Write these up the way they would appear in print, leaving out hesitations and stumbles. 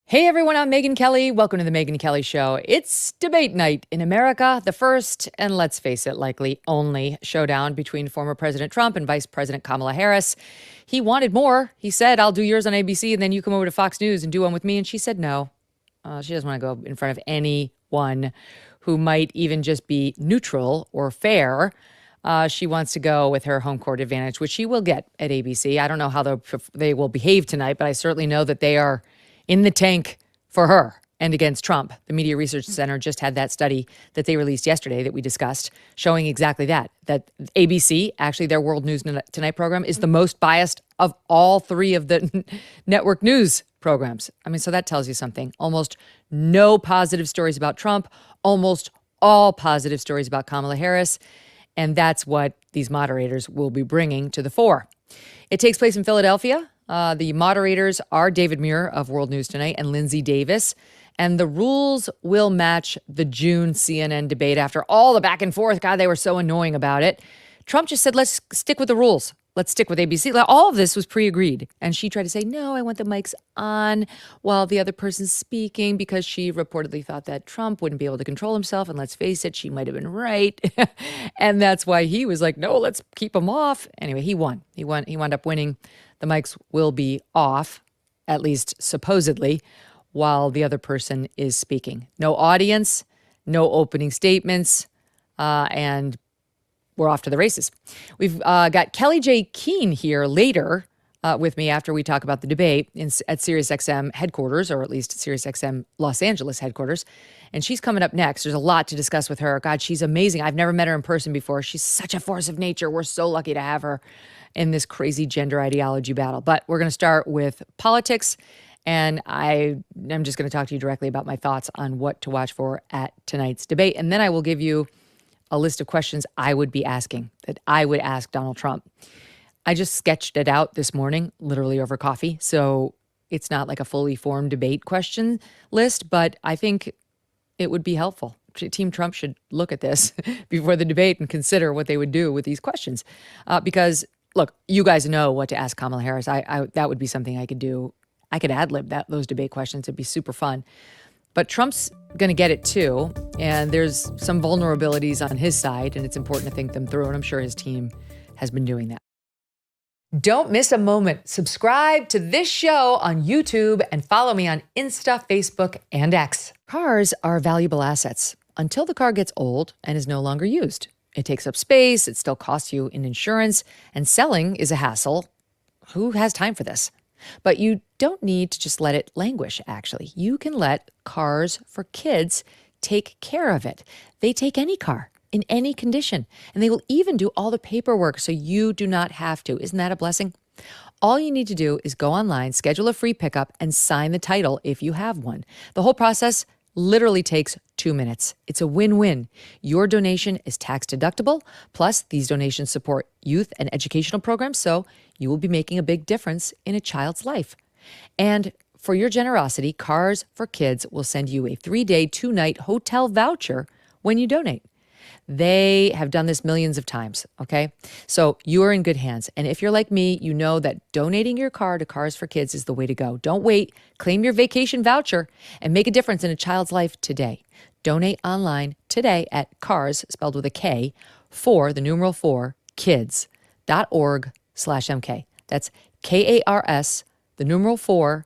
Hey everyone, I'm Megyn Kelly. Welcome to the Megyn Kelly Show. It's debate night in America, the first, and let's face it, likely only showdown between former President Trump and Vice President Kamala Harris. He wanted more. He said, I'll do yours on ABC and then you come over to Fox News and do one with me. And she said no. She doesn't want to go in front of anyone who might even just be neutral or fair. She wants to go with her home court advantage, which she will get at ABC. I don't know how they will behave tonight, but I certainly know that they are in the tank for her and against Trump. The Media Research Center just had that study that they released yesterday that we discussed, showing exactly that ABC, actually their World News Tonight program, is the most biased of all three of the network news programs. I mean, so that tells you something. Almost no positive stories about Trump, almost all positive stories about Kamala Harris. And that's what these moderators will be bringing to the fore. It takes place in Philadelphia. The moderators are David Muir of World News Tonight and Lindsay Davis. And the rules will match the June CNN debate after all the back and forth. God, they were so annoying about it. Trump just said, let's stick with the rules. Let's stick with ABC. All of this was pre-agreed. And she tried to say, no, I want the mics on while the other person's speaking because she reportedly thought that Trump wouldn't be able to control himself. And let's face it, she might have been right. And that's why he was like, no, let's keep him off. Anyway, he won. He wound up winning. The mics will be off, at least supposedly, while the other person is speaking. No audience, no opening statements, and we're off to the races. We've got Kellie-Jay Keen here later with me after we talk about the debate at SiriusXM headquarters, or at least SiriusXM Los Angeles headquarters. And she's coming up next. There's a lot to discuss with her. God, she's amazing. I've never met her in person before. She's such a force of nature. We're so lucky to have her in this crazy gender ideology battle. But we're going to start with politics. And I'm just going to talk to you directly about my thoughts on what to watch for at tonight's debate. And then I will give you a list of questions I would be asking, that I would ask Donald Trump. I just sketched it out this morning, literally over coffee. So it's not like a fully formed debate question list, but I think it would be helpful. Team Trump should look at this before the debate and consider what they would do with these questions. Because, look, you guys know what to ask Kamala Harris. That would be something I could do. I could ad-lib those debate questions. It'd be super fun. But Trump's going to get it too. And there's some vulnerabilities on his side, and it's important to think them through. And I'm sure his team has been doing that. Don't miss a moment. Subscribe to this show on YouTube and follow me on Insta, Facebook, and X. Cars are valuable assets until the car gets old and is no longer used. It takes up space. It still costs you in insurance, and selling is a hassle. Who has time for this? But you don't need to just let it languish, actually. You can let Cars for Kids take care of it. They take any car in any condition, and they will even do all the paperwork so you do not have to. Isn't that a blessing? All you need to do is go online, schedule a free pickup, and sign the title if you have one. The whole process literally takes 2 minutes. It's a win-win. Your donation is tax deductible. Plus, these donations support youth and educational programs, so you will be making a big difference in a child's life. And for your generosity, Cars for Kids will send you a 3-day, 2-night hotel voucher when you donate. They have done this millions of times, okay? So you are in good hands. And if you're like me, you know that donating your car to Cars for Kids is the way to go. Don't wait. Claim your vacation voucher and make a difference in a child's life today. Donate online today at Cars, spelled with a K, the numeral 4, kids.org/MK. That's KARS, the numeral 4,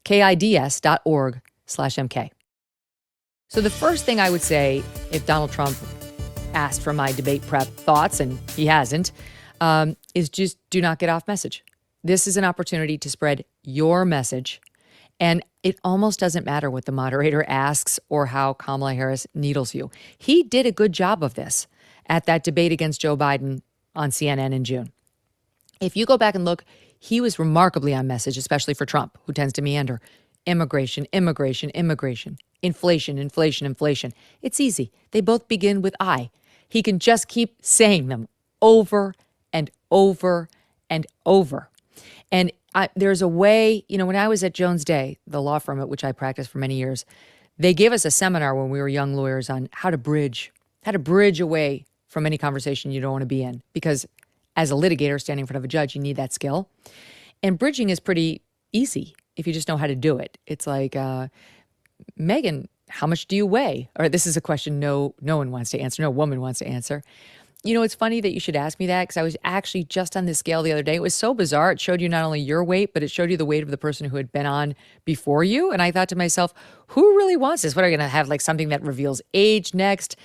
KIDS.org/MK. So the first thing I would say if Donald Trump asked for my debate prep thoughts, and he hasn't, is just do not get off message. This is an opportunity to spread your message, and it almost doesn't matter what the moderator asks or how Kamala Harris needles you. He did a good job of this at that debate against Joe Biden on CNN in June. If you go back and look, he was remarkably on message, especially for Trump, who tends to meander. Immigration, immigration, immigration, inflation, inflation, inflation. It's easy. They both begin with I. He can just keep saying them over and over and over. And there's a way, when I was at Jones Day, the law firm at which I practiced for many years, they gave us a seminar when we were young lawyers on how to bridge away from any conversation you don't want to be in. Because as a litigator standing in front of a judge, you need that skill. And bridging is pretty easy. if you just know how to do it. It's like, Megyn, how much do you weigh? Or this is a question no one wants to answer. No woman wants to answer. You know, it's funny that you should ask me that because I was actually just on this scale the other day. It was so bizarre. It showed you not only your weight, but it showed you the weight of the person who had been on before you. And I thought to myself, who really wants this? What are we going to have, like something that reveals age next?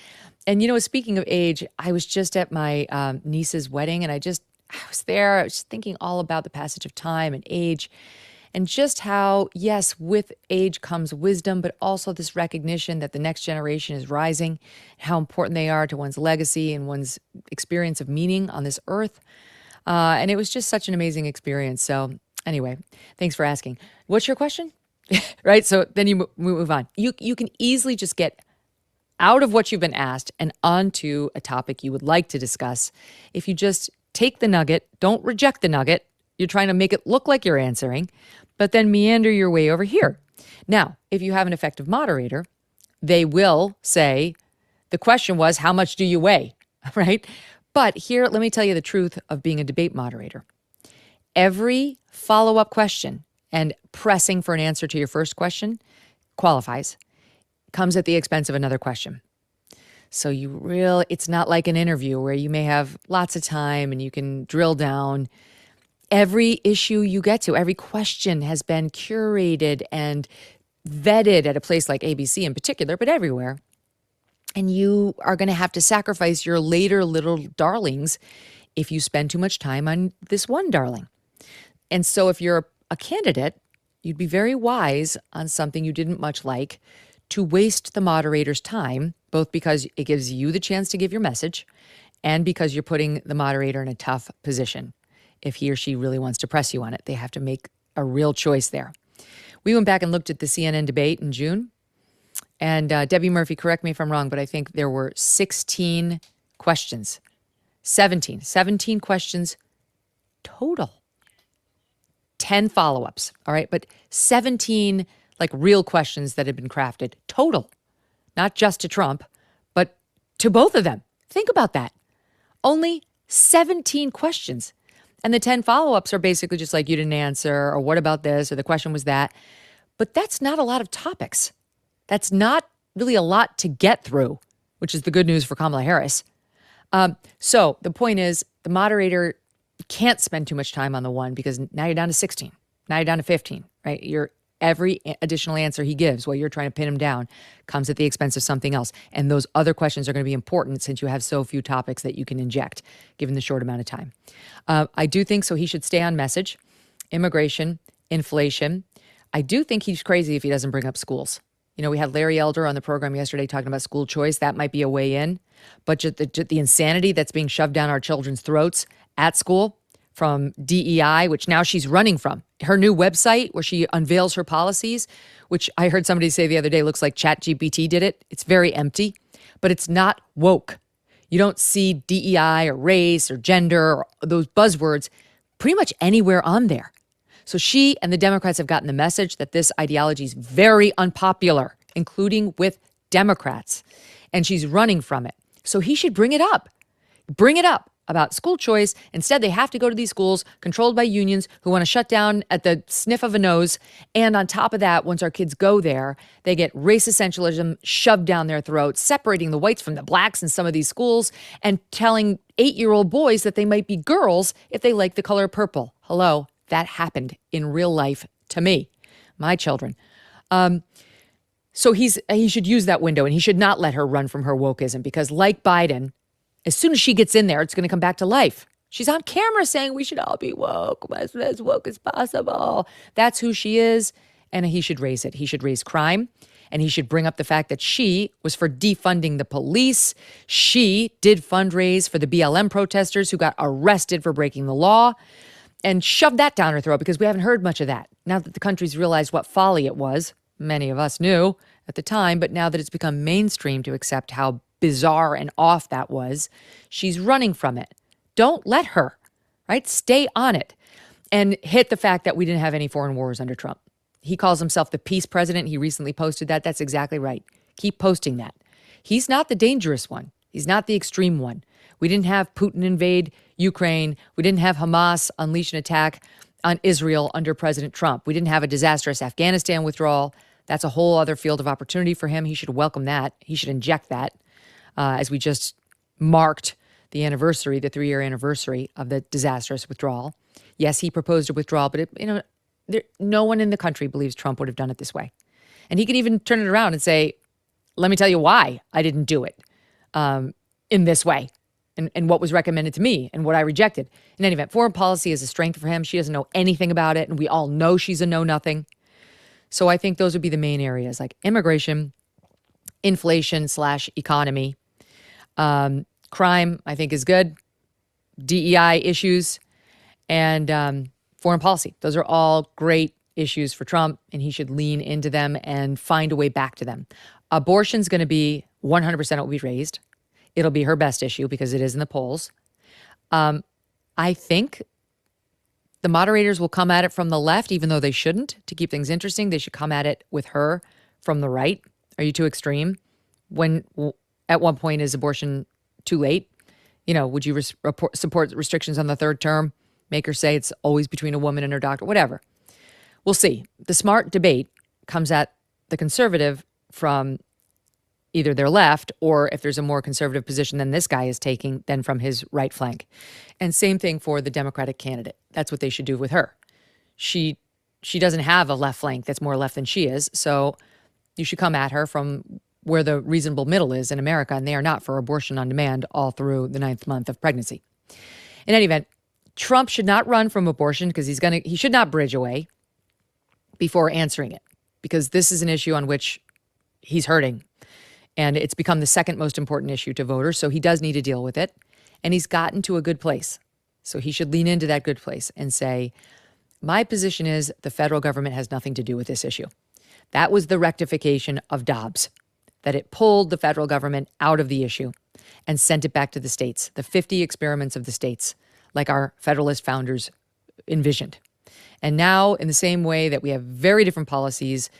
And, you know, speaking of age, I was just at my niece's wedding and I was there. I was just thinking all about the passage of time and age. And just how, yes, with age comes wisdom, but also this recognition that the next generation is rising, how important they are to one's legacy and one's experience of meaning on this earth. And it was just such an amazing experience. So anyway, thanks for asking. What's your question? Right? So then you move on. You can easily just get out of what you've been asked and onto a topic you would like to discuss if you just take the nugget, don't reject the nugget. You're trying to make it look like you're answering, but then meander your way over here. Now, if you have an effective moderator, they will say, the question was, how much do you weigh, right? But here, let me tell you the truth of being a debate moderator. Every follow-up question and pressing for an answer to your first question qualifies, comes at the expense of another question. So it's not like an interview where you may have lots of time and you can drill down. Every issue you get to, every question has been curated and vetted at a place like ABC in particular, but everywhere. And you are going to have to sacrifice your later little darlings if you spend too much time on this one darling. And so if you're a candidate, you'd be very wise on something you didn't much like to waste the moderator's time, both because it gives you the chance to give your message and because you're putting the moderator in a tough position. If he or she really wants to press you on it, they have to make a real choice there. We went back and looked at the CNN debate in June. And Debbie Murphy, correct me if I'm wrong, but I think there were 16 questions. 17 questions total. 10 follow-ups, all right? But 17 like real questions that had been crafted total. Not just to Trump, but to both of them. Think about that. Only 17 questions. And the 10 follow-ups are basically just like, you didn't answer, or what about this, or the question was that. But that's not a lot of topics. That's not really a lot to get through, which is the good news for Kamala Harris. So the point is, the moderator can't spend too much time on the one because now you're down to 16. Now you're down to 15, right? Every additional answer he gives while you're trying to pin him down comes at the expense of something else. And those other questions are going to be important since you have so few topics that you can inject, given the short amount of time. I do think so he should stay on message. Immigration, inflation. I do think he's crazy if he doesn't bring up schools. You know, we had Larry Elder on the program yesterday talking about school choice. That might be a way in. But just the insanity that's being shoved down our children's throats at school from DEI, which now she's running from. Her new website where she unveils her policies, which I heard somebody say the other day looks like ChatGPT did it. It's very empty, but it's not woke. You don't see DEI or race or gender or those buzzwords pretty much anywhere on there. So she and the Democrats have gotten the message that this ideology is very unpopular, including with Democrats, and she's running from it. So he should bring it up. Bring it up about school choice. Instead, they have to go to these schools controlled by unions who want to shut down at the sniff of a nose. And on top of that, once our kids go there, they get race essentialism shoved down their throats, separating the whites from the blacks in some of these schools and telling 8-year-old boys that they might be girls if they like the color purple. Hello. That happened in real life to me, my children. So he should use that window, and he should not let her run from her wokeism because, like Biden, as soon as she gets in there, it's going to come back to life. She's on camera saying we should all be woke, as woke as possible. That's who she is, and he should raise it. He should raise crime, and he should bring up the fact that she was for defunding the police. She did fundraise for the BLM protesters who got arrested for breaking the law. And shove that down her throat because we haven't heard much of that. Now that the country's realized what folly it was, many of us knew at the time, but now that it's become mainstream to accept how bizarre and off that was, she's running from it. Don't let her, right? Stay on it and hit the fact that we didn't have any foreign wars under Trump. He calls himself the peace president. He recently posted that. That's exactly right. Keep posting that. He's not the dangerous one. He's not the extreme one. We didn't have Putin invade Ukraine. We didn't have Hamas unleash an attack on Israel under President Trump. We didn't have a disastrous Afghanistan withdrawal. That's a whole other field of opportunity for him. He should welcome that. He should inject that as we just marked the anniversary, the 3-year anniversary of the disastrous withdrawal. Yes, he proposed a withdrawal, but no one in the country believes Trump would have done it this way. And he could even turn it around and say, let me tell you why I didn't do it in this way and what was recommended to me and what I rejected. In any event, foreign policy is a strength for him. She doesn't know anything about it, and we all know she's a know-nothing. So I think those would be the main areas, like immigration, inflation/economy. Crime, I think, is good. DEI issues and foreign policy. Those are all great issues for Trump, and he should lean into them and find a way back to them. Abortion's going to be 100% it will be raised. It'll be her best issue because it is in the polls. I think the moderators will come at it from the left, even though they shouldn't. To keep things interesting, they should come at it with her from the right. Are you too extreme? At one point, is abortion too late? Would you support restrictions on the third term? Make her say it's always between a woman and her doctor, whatever. We'll see. The smart debate comes at the conservative from either their left, or if there's a more conservative position than this guy is taking, then from his right flank. And same thing for the Democratic candidate. That's what they should do with her. She doesn't have a left flank that's more left than she is. So you should come at her from where the reasonable middle is in America, and they are not for abortion on demand all through the 9th month of pregnancy. In any event, Trump should not run from abortion because he should not bridge away before answering it, because this is an issue on which he's hurting. And it's become the second most important issue to voters. So he does need to deal with it. And he's gotten to a good place. So he should lean into that good place and say, my position is the federal government has nothing to do with this issue. That was the rectification of Dobbs, that it pulled the federal government out of the issue and sent it back to the states, the 50 experiments of the states, like our Federalist founders envisioned. And now, in the same way that we have very different policies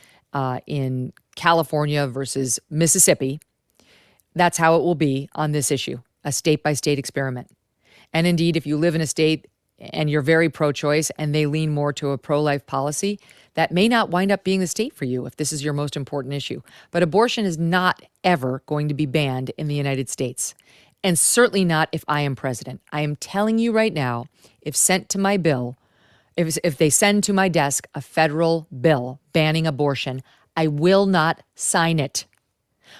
in California versus Mississippi, that's how it will be on this issue, a state-by-state experiment. And indeed, if you live in a state and you're very pro-choice and they lean more to a pro-life policy, that may not wind up being the state for you if this is your most important issue. But abortion is not ever going to be banned in the United States, and certainly not if I am president. I am telling you right now, if sent to my bill, if they send to my desk a federal bill banning abortion, I will not sign it.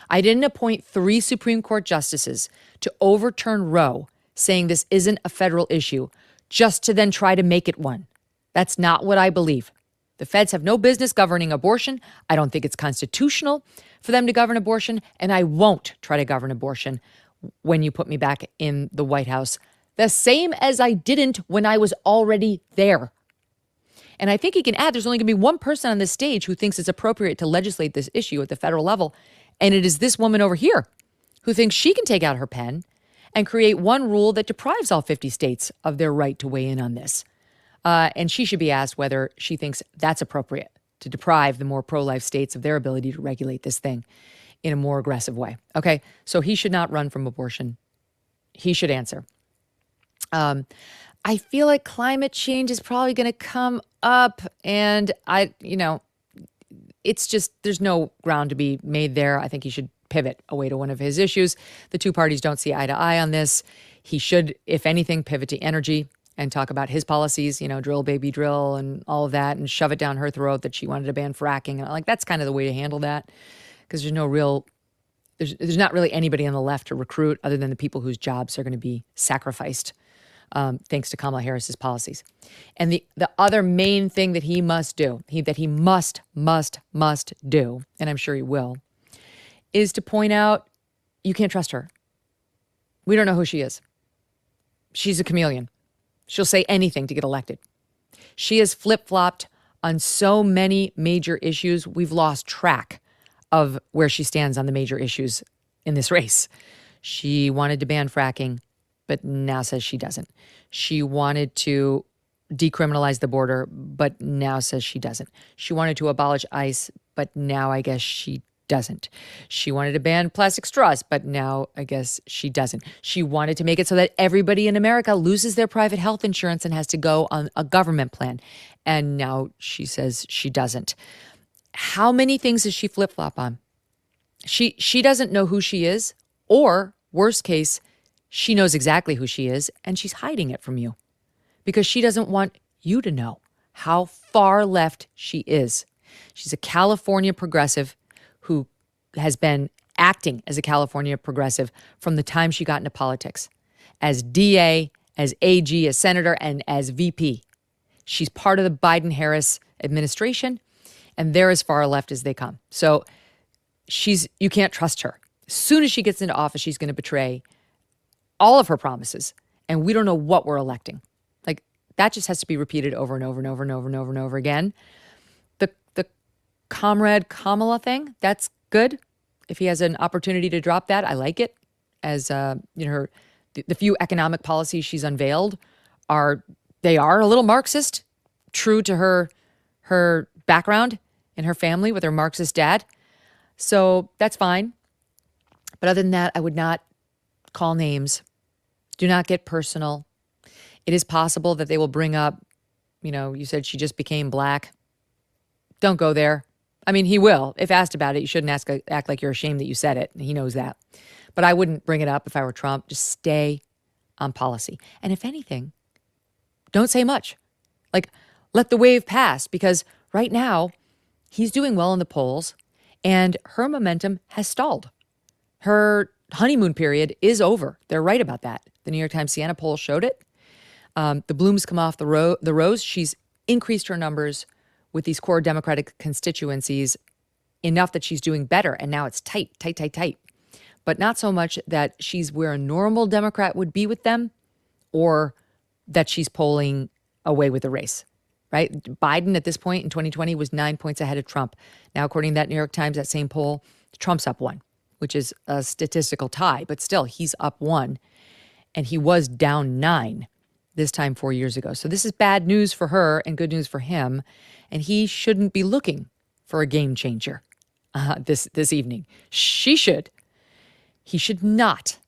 I didn't appoint 3 Supreme Court justices to overturn Roe, saying this isn't a federal issue, just to then try to make it one. That's not what I believe. The feds have no business governing abortion. I don't think it's constitutional for them to govern abortion, and I won't try to govern abortion when you put me back in the White House, the same as I didn't when I was already there. And I think he can add, there's only going to be one person on this stage who thinks it's appropriate to legislate this issue at the federal level. And it is this woman over here who thinks she can take out her pen and create one rule that deprives all 50 states of their right to weigh in on this. And she should be asked whether she thinks that's appropriate to deprive the more pro-life states of their ability to regulate this thing in a more aggressive way. Okay, so he should not run from abortion. He should answer. I feel like climate change is probably going to come up, and it's just, there's no ground to be made there. I think he should pivot away to one of his issues. The two parties don't see eye to eye on this. He should, if anything, pivot to energy and talk about his policies, drill, baby, drill, and all of that, and shove it down her throat that she wanted to ban fracking. And that's kind of the way to handle that, because there's not really anybody on the left to recruit other than the people whose jobs are going to be sacrificed thanks to Kamala Harris's policies. And the other main thing that he must do, that he must do, and I'm sure he will, is to point out you can't trust her. We don't know who she is. She's a chameleon. She'll say anything to get elected. She has flip-flopped on so many major issues. We've lost track of where she stands on the major issues in this race. She wanted to ban fracking, but now says she doesn't. She wanted to decriminalize the border, but now says she doesn't. She wanted to abolish ICE, but now I guess she doesn't. She wanted to ban plastic straws, but now I guess she doesn't. She wanted to make it so that everybody in America loses their private health insurance and has to go on a government plan. And now she says she doesn't. How many things does she flip-flop on? She doesn't know who she is, or worst case, she knows exactly who she is and she's hiding it from you because she doesn't want you to know how far left she is. She's a California progressive who has been acting as a California progressive from the time she got into politics, as DA, as AG, as senator, and as VP. She's part of the Biden-Harris administration, and they're as far left as they come. So you can't trust her. As soon as she gets into office, she's going to betray all of her promises, and we don't know what we're electing. Like, that just has to be repeated over and over and over and over and over and over again. The Comrade Kamala thing, that's good. If he has an opportunity to drop that, I like it. As the few economic policies she's unveiled are a little Marxist, true to her background and her family with her Marxist dad. So that's fine. But other than that, I would not call names. Do not get personal. It is possible that they will bring up, you said she just became black. Don't go there. I mean, he will. If asked about it, you shouldn't act like you're ashamed that you said it. He knows that. But I wouldn't bring it up if I were Trump. Just stay on policy. And if anything, don't say much. Like, let the wave pass, because right now he's doing well in the polls and her momentum has stalled. Her honeymoon period is over. They're right about that. The New York Times Siena poll showed it. The blooms come off the rose. She's increased her numbers with these core Democratic constituencies enough that she's doing better. And now it's tight. But not so much that she's where a normal Democrat would be with them, or that she's polling away with the race, right? Biden at this point in 2020 was 9 points ahead of Trump. Now, according to that New York Times, that same poll, Trump's up 1, which is a statistical tie, but still he's up 1. And he was down 9 this time 4 years ago. So this is bad news for her and good news for him. And he shouldn't be looking for a game changer this evening. She should. He should not,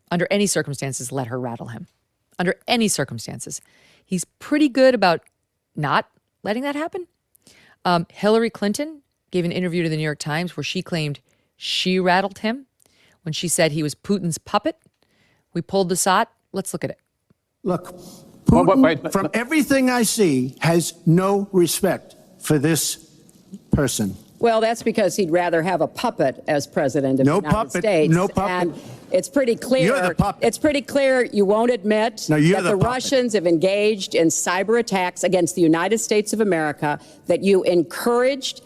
under any circumstances, let her rattle him. Under any circumstances. He's pretty good about not letting that happen. Hillary Clinton gave an interview to the New York Times where she claimed she rattled him when she said he was Putin's puppet. We pulled the SOT. Let's look at it. Look, Putin, from everything I see, has no respect for this person. Well, that's because he'd rather have a puppet as president of the United States. No puppet. And it's pretty clear. You're the puppet. It's pretty clear you won't admit that the Russians have engaged in cyber attacks against the United States of America, that you encouraged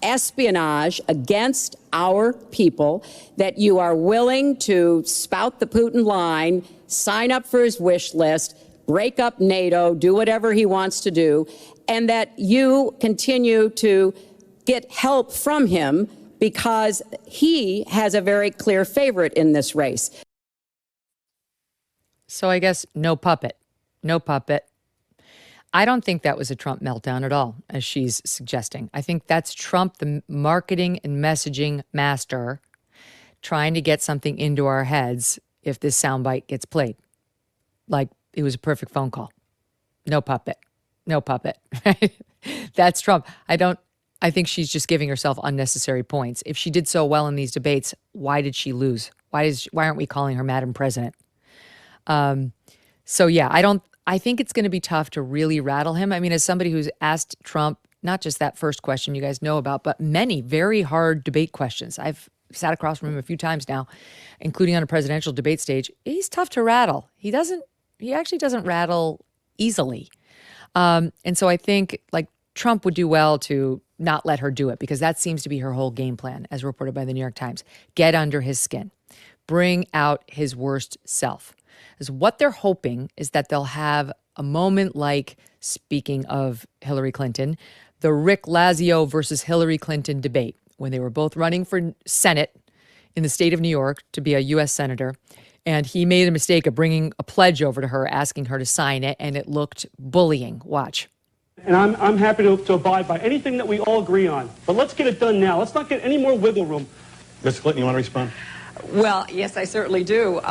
espionage against our people, that you are willing to spout the Putin line, sign up for his wish list, break up NATO, do whatever he wants to do, and that you continue to get help from him because he has a very clear favorite in this race. So I guess no puppet. No puppet. I don't think that was a Trump meltdown at all, as she's suggesting. I think that's Trump, the marketing and messaging master, trying to get something into our heads if this soundbite gets played. Like it was a perfect phone call. No puppet. No puppet. Right? That's Trump. I think she's just giving herself unnecessary points. If she did so well in these debates, why did she lose? Why aren't we calling her Madam President? So yeah, I think it's going to be tough to really rattle him. I mean, as somebody who's asked Trump, not just that first question you guys know about, but many very hard debate questions. I've sat across from him a few times now, including on a presidential debate stage. He's tough to rattle. He actually doesn't rattle easily. And so I think like Trump would do well to not let her do it, because that seems to be her whole game plan, as reported by the New York Times. Get under his skin. Bring out his worst self. Because what they're hoping is that they'll have a moment like, speaking of Hillary Clinton, the Rick Lazio versus Hillary Clinton debate, when they were both running for Senate in the state of New York to be a U.S. senator. And he made a mistake of bringing a pledge over to her, asking her to sign it, and it looked bullying. Watch. And I'm happy to abide by anything that we all agree on. But let's get it done now. Let's not get any more wiggle room. Ms. Clinton, you want to respond? Well, yes, I certainly do.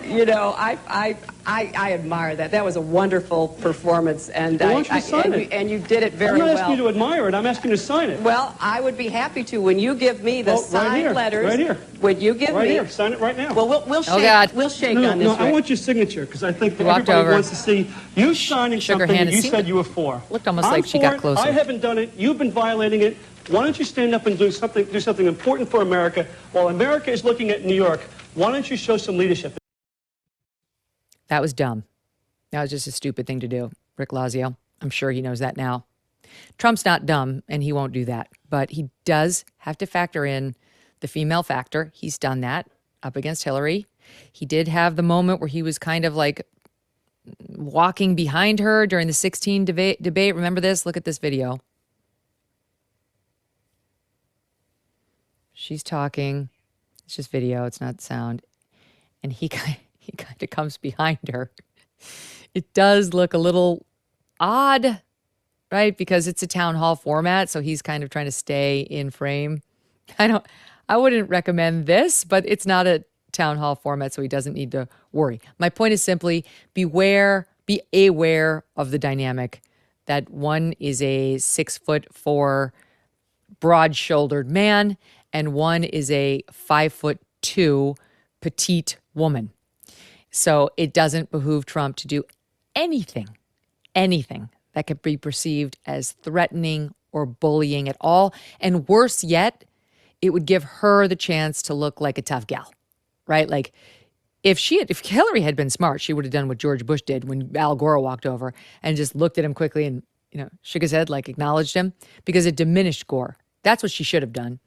You know, I admire that. That was a wonderful performance, and Well, why don't you sign it? And you did it very I'm well. not asking you to admire it. I'm asking you to sign it. Well, I would be happy to when you give me the Oh, right signed here, letters. right here. Would you give Right me? here. Sign it right now. Well, we'll shake. God. We'll shake No, on this. no, I Rick. want your signature because I think that walked everybody over. wants to see you signing Shook her something hand. that you It seemed said like- you were for. looked almost I'm like she for got it. closer. I haven't done it. You've been violating it. Why don't you stand up and do something important for America while America is looking at New York? Why don't you show some leadership? That was dumb. That was just a stupid thing to do. Rick Lazio, I'm sure he knows that now. Trump's not dumb, and he won't do that. But he does have to factor in the female factor. He's done that up against Hillary. He did have the moment where he was kind of like walking behind her during the 16 debate. Remember this? Look at this video. She's talking. It's just video. It's not sound. And he kind of comes behind her. It does look a little odd, right? Because it's a town hall format, so he's kind of trying to stay in frame. I wouldn't recommend this, but it's not a town hall format, so he doesn't need to worry. My point is simply be aware of the dynamic that one is a 6'4" broad-shouldered man, and one is a 5'2" petite woman. So it doesn't behoove Trump to do anything that could be perceived as threatening or bullying at all. And worse yet, it would give her the chance to look like a tough gal, right? Like if Hillary had been smart, she would have done what George Bush did when Al Gore walked over and just looked at him quickly and, shook his head, like acknowledged him, because it diminished Gore. That's what she should have done.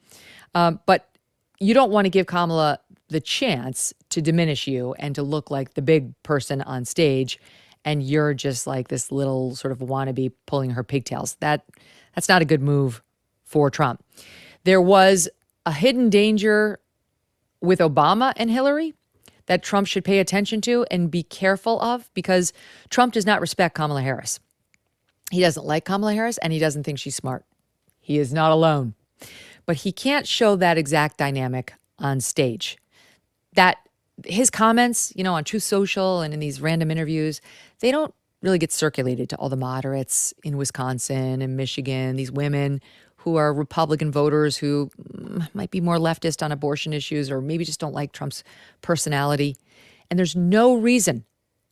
But you don't want to give Kamala the chance to diminish you and to look like the big person on stage, and you're just like this little sort of wannabe pulling her pigtails. That's not a good move for Trump. There was a hidden danger with Obama and Hillary that Trump should pay attention to and be careful of, because Trump does not respect Kamala Harris. He doesn't like Kamala Harris, and he doesn't think she's smart. He is not alone. But he can't show that exact dynamic on stage. That his comments, on Truth Social and in these random interviews, they don't really get circulated to all the moderates in Wisconsin and Michigan, these women who are Republican voters who might be more leftist on abortion issues or maybe just don't like Trump's personality. And there's no reason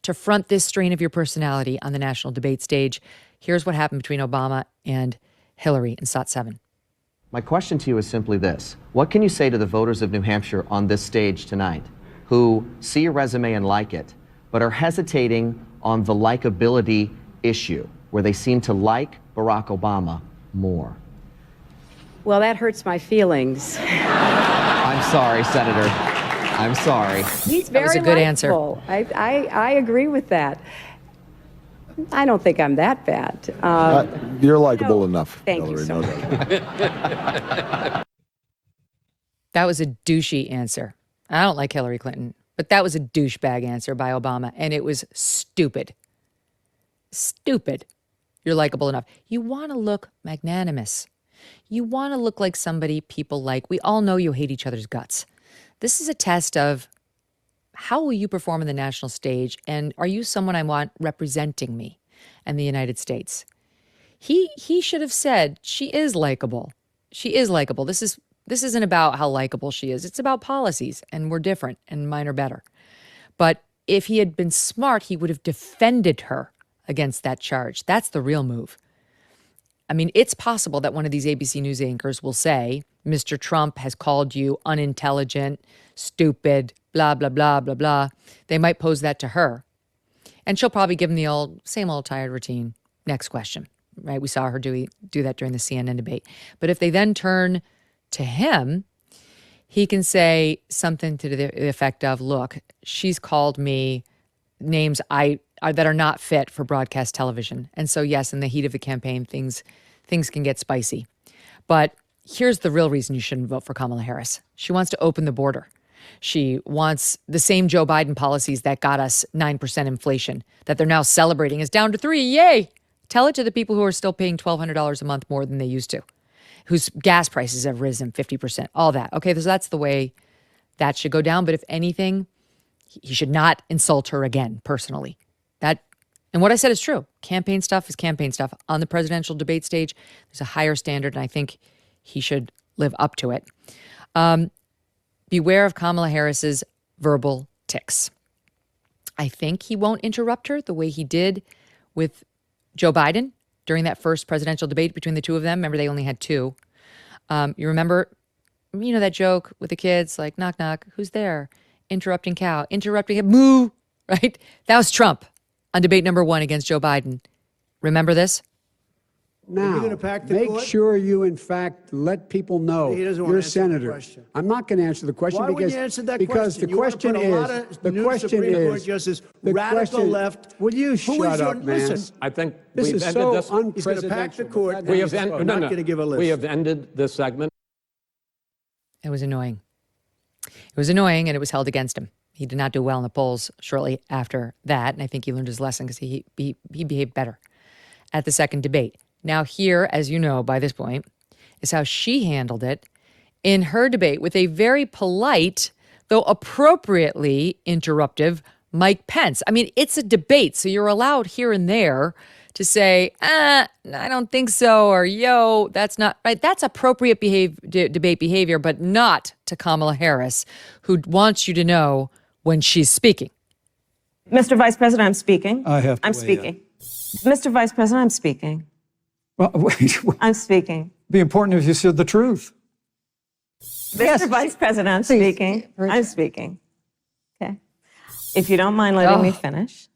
to front this strain of your personality on the national debate stage. Here's what happened between Obama and Hillary in SOT 7. My question to you is simply this. What can you say to the voters of New Hampshire on this stage tonight who see your resume and like it, but are hesitating on the likability issue, where they seem to like Barack Obama more? Well, that hurts my feelings. I'm sorry, Senator. I'm sorry. He's very was a good answer. likable. I agree with that. I don't think I'm that bad. You're likable enough. Thank you Hillary, so no much. doubt. That was a douchey answer. I don't like Hillary Clinton, but that was a douchebag answer by Obama, and it was stupid. Stupid. You're likable enough. You want to look magnanimous. You want to look like somebody people like. We all know you hate each other's guts. This is a test of how will you perform on the national stage, and are you someone I want representing me and the United States? He should have said, she is likable. She is likable. This isn't about how likable she is. It's about policies, and we're different, and mine are better. But if he had been smart, he would have defended her against that charge. That's the real move. I mean, it's possible that one of these ABC News anchors will say, Mr. Trump has called you unintelligent, stupid, blah, blah, blah, blah, blah. They might pose that to her. And she'll probably give him the same old tired routine. Next question, right? We saw her do that during the CNN debate. But if they then turn to him, he can say something to the effect of, look, she's called me names that are not fit for broadcast television. And so, yes, in the heat of the campaign, things can get spicy. But here's the real reason you shouldn't vote for Kamala Harris. She wants to open the border. She wants the same Joe Biden policies that got us 9% inflation that they're now celebrating is down to 3. Yay! Tell it to the people who are still paying $1,200 a month more than they used to, whose gas prices have risen 50%, all that. Okay, so that's the way that should go down. But if anything, he should not insult her again personally. And what I said is true. Campaign stuff is campaign stuff. On the presidential debate stage, there's a higher standard, and I think he should live up to it. Beware of Kamala Harris's verbal tics. I think he won't interrupt her the way he did with Joe Biden during that first presidential debate between the two of them. Remember, they only had two. You remember, that joke with the kids, like, knock, knock, who's there? Interrupting cow, interrupting him, moo, right? That was Trump on debate number 1 against Joe Biden. Remember this? Now, make sure you, in fact, let people know you're a senator. I'm not going to answer the question because the question is radical left. Will you shut up, man? I think this is so unprecedented. He's going to pack the court. We have ended this segment. It was annoying. It was annoying, and it was held against him. He did not do well in the polls shortly after that, and I think he learned his lesson because he behaved better at the second debate. Now here, as you know by this point, is how she handled it in her debate with a very polite, though appropriately interruptive, Mike Pence. I mean, it's a debate, so you're allowed here and there to say, I don't think so, or yo, that's not right. That's appropriate debate behavior, but not to Kamala Harris, who wants you to know when she's speaking. Mr. Vice President, I'm speaking. I'm speaking. Mr. Vice President, I'm speaking. Well, wait. I'm speaking. It'd be important if you said the truth. Mr. Vice President, I'm speaking. I'm speaking. Okay. If you don't mind letting me finish,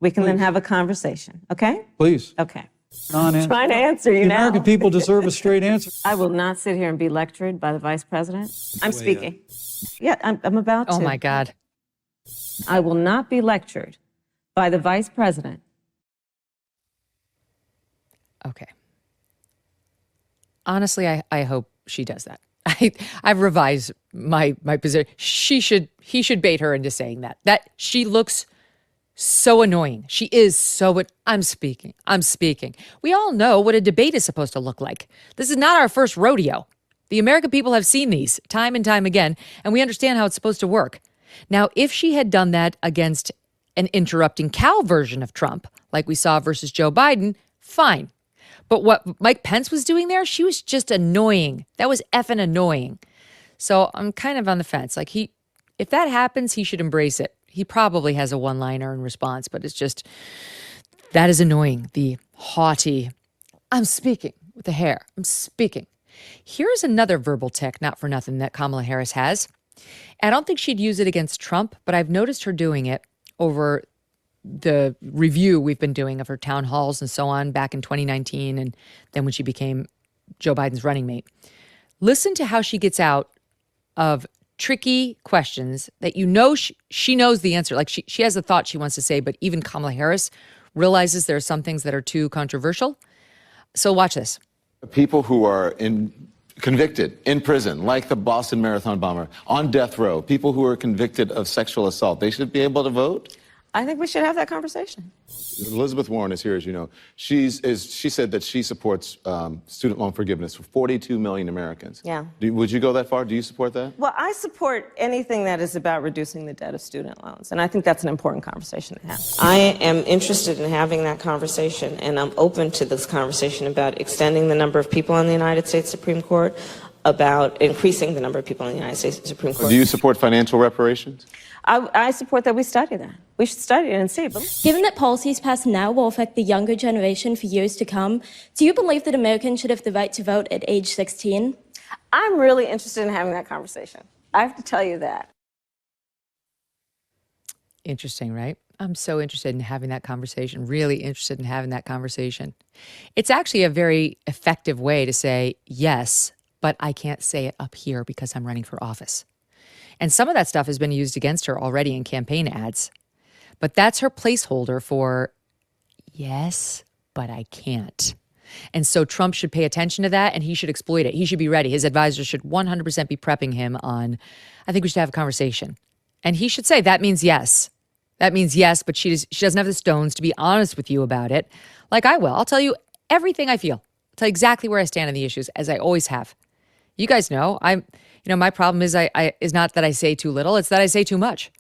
we can then have a conversation. Okay? Please. Okay. Non-answer. Trying to answer you the now. American people deserve a straight answer. I will not sit here and be lectured by the Vice President. I'm speaking. Yeah, I'm about to. Oh, my God. I will not be lectured by the Vice President. Okay. Honestly, I hope she does that. I've revised my position. He should bait her into saying that she looks so annoying. She is so, I'm speaking. We all know what a debate is supposed to look like. This is not our first rodeo. The American people have seen these time and time again, and we understand how it's supposed to work. Now, if she had done that against an interrupting cow version of Trump, like we saw versus Joe Biden, fine. But what Mike Pence was doing there, she was just annoying. That was effing annoying. So I'm kind of on the fence. Like if that happens, he should embrace it. He probably has a one-liner in response, but it's just, that is annoying. The haughty, I'm speaking with the hair. I'm speaking. Here's another verbal tic, not for nothing, that Kamala Harris has. I don't think she'd use it against Trump, but I've noticed her doing it over the review we've been doing of her town halls and so on back in 2019 and then when she became Joe Biden's running mate. Listen to how she gets out of tricky questions that she knows the answer. Like she has a thought she wants to say, but even Kamala Harris realizes there are some things that are too controversial. So watch this. People who are convicted in prison, like the Boston Marathon bomber, on death row, people who are convicted of sexual assault, they should be able to vote? I think we should have that conversation. Elizabeth Warren is here, as you know. She said that she supports student loan forgiveness for 42 million Americans. Yeah. Would you go that far? Do you support that? Well, I support anything that is about reducing the debt of student loans, and I think that's an important conversation to have. I am interested in having that conversation, and I'm open to this conversation about extending the number of people on the United States Supreme Court, about increasing the number of people in the United States Supreme Court. Do you support financial reparations? I support that we study that. We should study it and see. Given that policies passed now will affect the younger generation for years to come, do you believe that Americans should have the right to vote at age 16? I'm really interested in having that conversation. I have to tell you that. Interesting, right? I'm so interested in having that conversation, really interested in having that conversation. It's actually a very effective way to say yes, but I can't say it up here because I'm running for office. And some of that stuff has been used against her already in campaign ads. But that's her placeholder for, yes, but I can't. And so Trump should pay attention to that, and he should exploit it. He should be ready. His advisors should 100% be prepping him on, I think we should have a conversation. And he should say, that means yes. That means yes, but she doesn't have the stones to be honest with you about it, like I will. I'll tell you everything I feel. I'll tell you exactly where I stand on the issues, as I always have. You guys know my problem is is not that I say too little, it's that I say too much.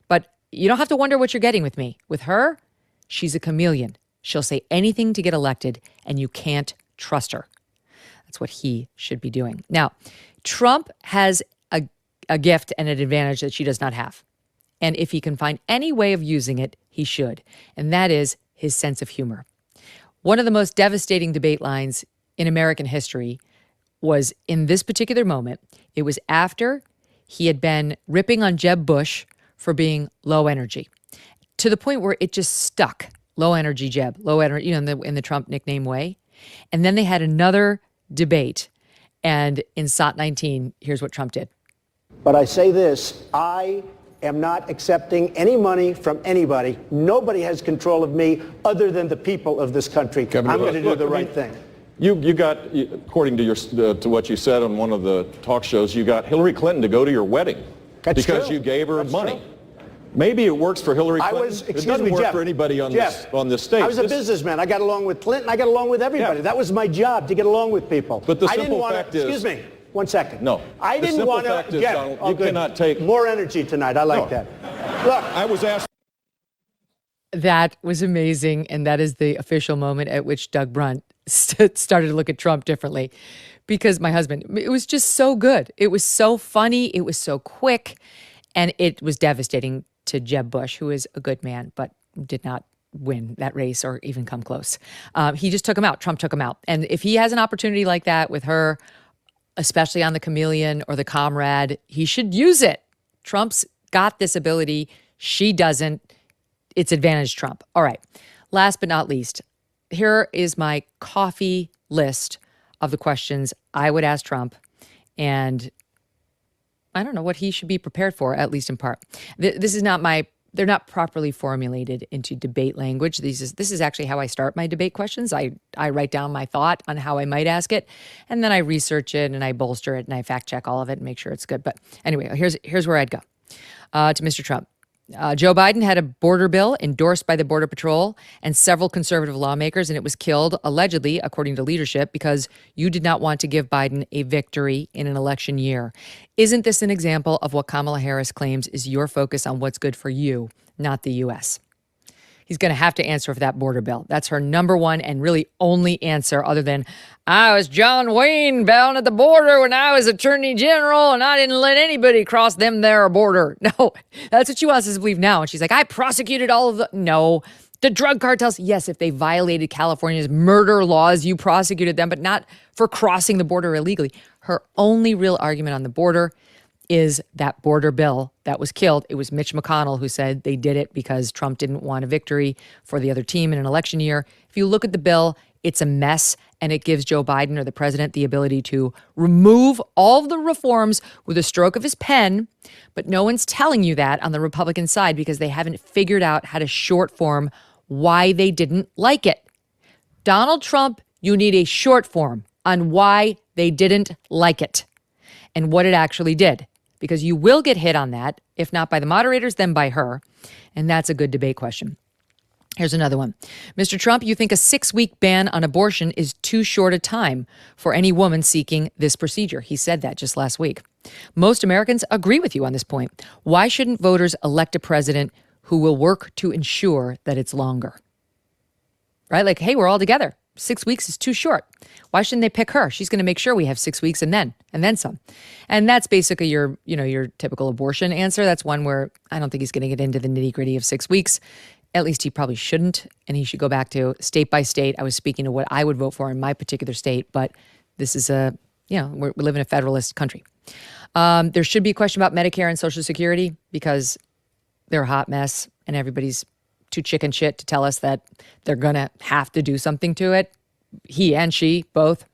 But you don't have to wonder what you're getting with me. With her, she's a chameleon. She'll say anything to get elected, and you can't trust her. That's what he should be doing. Now, Trump has a gift and an advantage that she does not have. And if he can find any way of using it, he should. And that is his sense of humor. One of the most devastating debate lines in American history was in this particular moment. It was after he had been ripping on Jeb Bush for being low energy, to the point where it just stuck. Low energy Jeb, low energy, in the Trump nickname way. And then they had another debate. And in SOT 19, here's what Trump did. But I say this, I am not accepting any money from anybody. Nobody has control of me other than the people of this country. I'm going to do the right thing. You got, according to to what you said on one of the talk shows, you got Hillary Clinton to go to your wedding because you gave her money. Maybe it works for Hillary Clinton. It doesn't work for anybody on this stage. I was a businessman. I got along with Clinton. I got along with everybody. That was my job, to get along with people. But the simple fact is... Excuse me. 1 second. No. I didn't want to... Donald, you cannot take... More energy tonight. I like that. Look. I was asked... That was amazing. And that is the official moment at which Doug Brunt started to look at Trump differently. Because my husband, it was just so good. It was so funny. It was so quick. And it was devastating to Jeb Bush, who is a good man, but did not win that race or even come close. He just took him out. Trump took him out. And if he has an opportunity like that with her, especially on the chameleon or the comrade, he should use it. Trump's got this ability. She doesn't. It's advantage Trump. All right. Last but not least, here is my coffee list of the questions I would ask Trump. And I don't know what he should be prepared for, at least in part. This is not they're not properly formulated into debate language. This is actually how I start my debate questions. I write down my thought on how I might ask it, and then I research it and I bolster it and I fact check all of it and make sure it's good. But anyway, here's where I'd go to Mr. Trump. Joe Biden had a border bill endorsed by the Border Patrol and several conservative lawmakers, and it was killed, allegedly, according to leadership, because you did not want to give Biden a victory in an election year. Isn't this an example of what Kamala Harris claims is your focus on what's good for you, not the U.S.? He's going to have to answer for that border bill. That's her number one and really only answer, other than, I was John Wayne down at the border when I was Attorney General and I didn't let anybody cross them there border. No, that's what she wants us to believe now. And she's like, I prosecuted all of the... No, the drug cartels, yes, if they violated California's murder laws, you prosecuted them, but not for crossing the border illegally. Her only real argument on the border is that border bill that was killed. It was Mitch McConnell who said they did it because Trump didn't want a victory for the other team in an election year. If you look at the bill, it's a mess, and it gives Joe Biden or the president the ability to remove all of the reforms with a stroke of his pen. But no one's telling you that on the Republican side because they haven't figured out how to short form why they didn't like it. Donald Trump, you need a short form on why they didn't like it and what it actually did. Because you will get hit on that, if not by the moderators, then by her. And that's a good debate question. Here's another one. Mr. Trump, you think a 6-week ban on abortion is too short a time for any woman seeking this procedure. He said that just last week. Most Americans agree with you on this point. Why shouldn't voters elect a president who will work to ensure that it's longer? Right? Like, hey, we're all together. 6 weeks is too short. Why shouldn't they pick her? She's going to make sure we have 6 weeks and then some. And that's basically your typical abortion answer. That's one where I don't think he's going to get into the nitty-gritty of 6 weeks. At least he probably shouldn't. And he should go back to state by state. I was speaking to what I would vote for in my particular state, but this is we live in a federalist country. There should be a question about Medicare and Social Security because they're a hot mess and everybody's too chicken shit to tell us that they're going to have to do something to it. He and she, both.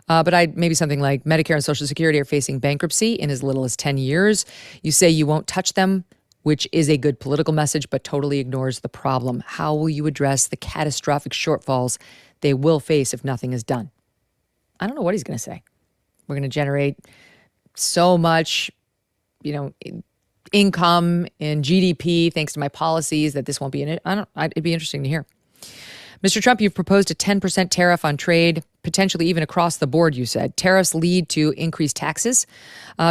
But maybe something like Medicare and Social Security are facing bankruptcy in as little as 10 years. You say you won't touch them, which is a good political message, but totally ignores the problem. How will you address the catastrophic shortfalls they will face if nothing is done? I don't know what he's going to say. We're going to generate so much, income, in GDP, thanks to my policies, that this won't be in it. It'd be interesting to hear. Mr. Trump, you've proposed a 10% tariff on trade, potentially even across the board, you said. Tariffs lead to increased taxes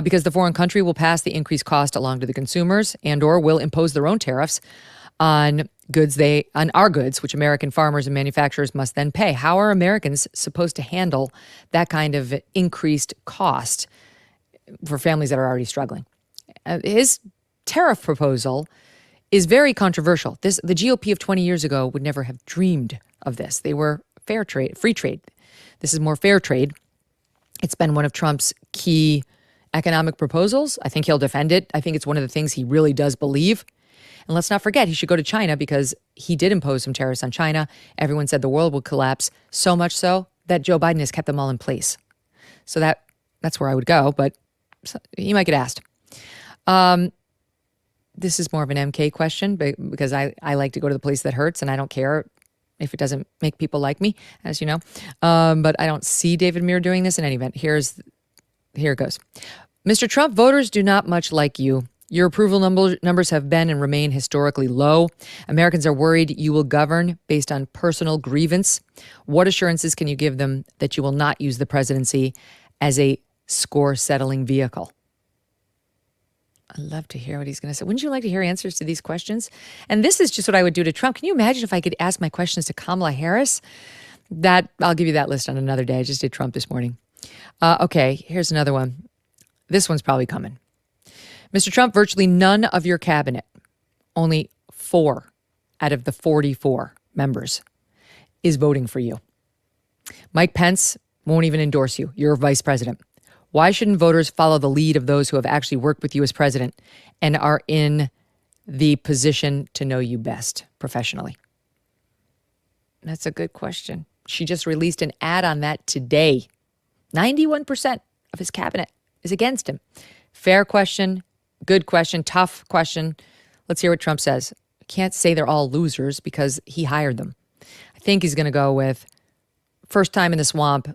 because the foreign country will pass the increased cost along to the consumers and or will impose their own tariffs on our goods, which American farmers and manufacturers must then pay. How are Americans supposed to handle that kind of increased cost for families that are already struggling? His tariff proposal is very controversial. The GOP of 20 years ago would never have dreamed of this. They were fair trade, free trade. This is more fair trade. It's been one of Trump's key economic proposals. I think he'll defend it. I think it's one of the things he really does believe. And let's not forget, he should go to China because he did impose some tariffs on China. Everyone said the world would collapse, so much so that Joe Biden has kept them all in place. So that's where I would go, but he might get asked. This is more of an MK question because I like to go to the place that hurts, and I don't care if it doesn't make people like me, as you know. But I don't see David Muir doing this in any event. Here it goes. Mr. Trump, voters do not much like you. Your approval numbers have been and remain historically low. Americans are worried you will govern based on personal grievance. What assurances can you give them that you will not use the presidency as a score-settling vehicle? I'd love to hear what he's going to say. Wouldn't you like to hear answers to these questions? And this is just what I would do to Trump. Can you imagine if I could ask my questions to Kamala Harris? I'll give you that list on another day. I just did Trump this morning. Okay, here's another one. This one's probably coming. Mr. Trump, virtually none of your cabinet, only 4 out of the 44 members, is voting for you. Mike Pence won't even endorse you. You're vice president. Why shouldn't voters follow the lead of those who have actually worked with you as president and are in the position to know you best professionally? That's a good question. She just released an ad on that today. 91% of his cabinet is against him. Fair question, good question, tough question. Let's hear what Trump says. Can't say they're all losers because he hired them. I think he's going to go with first time in the swamp.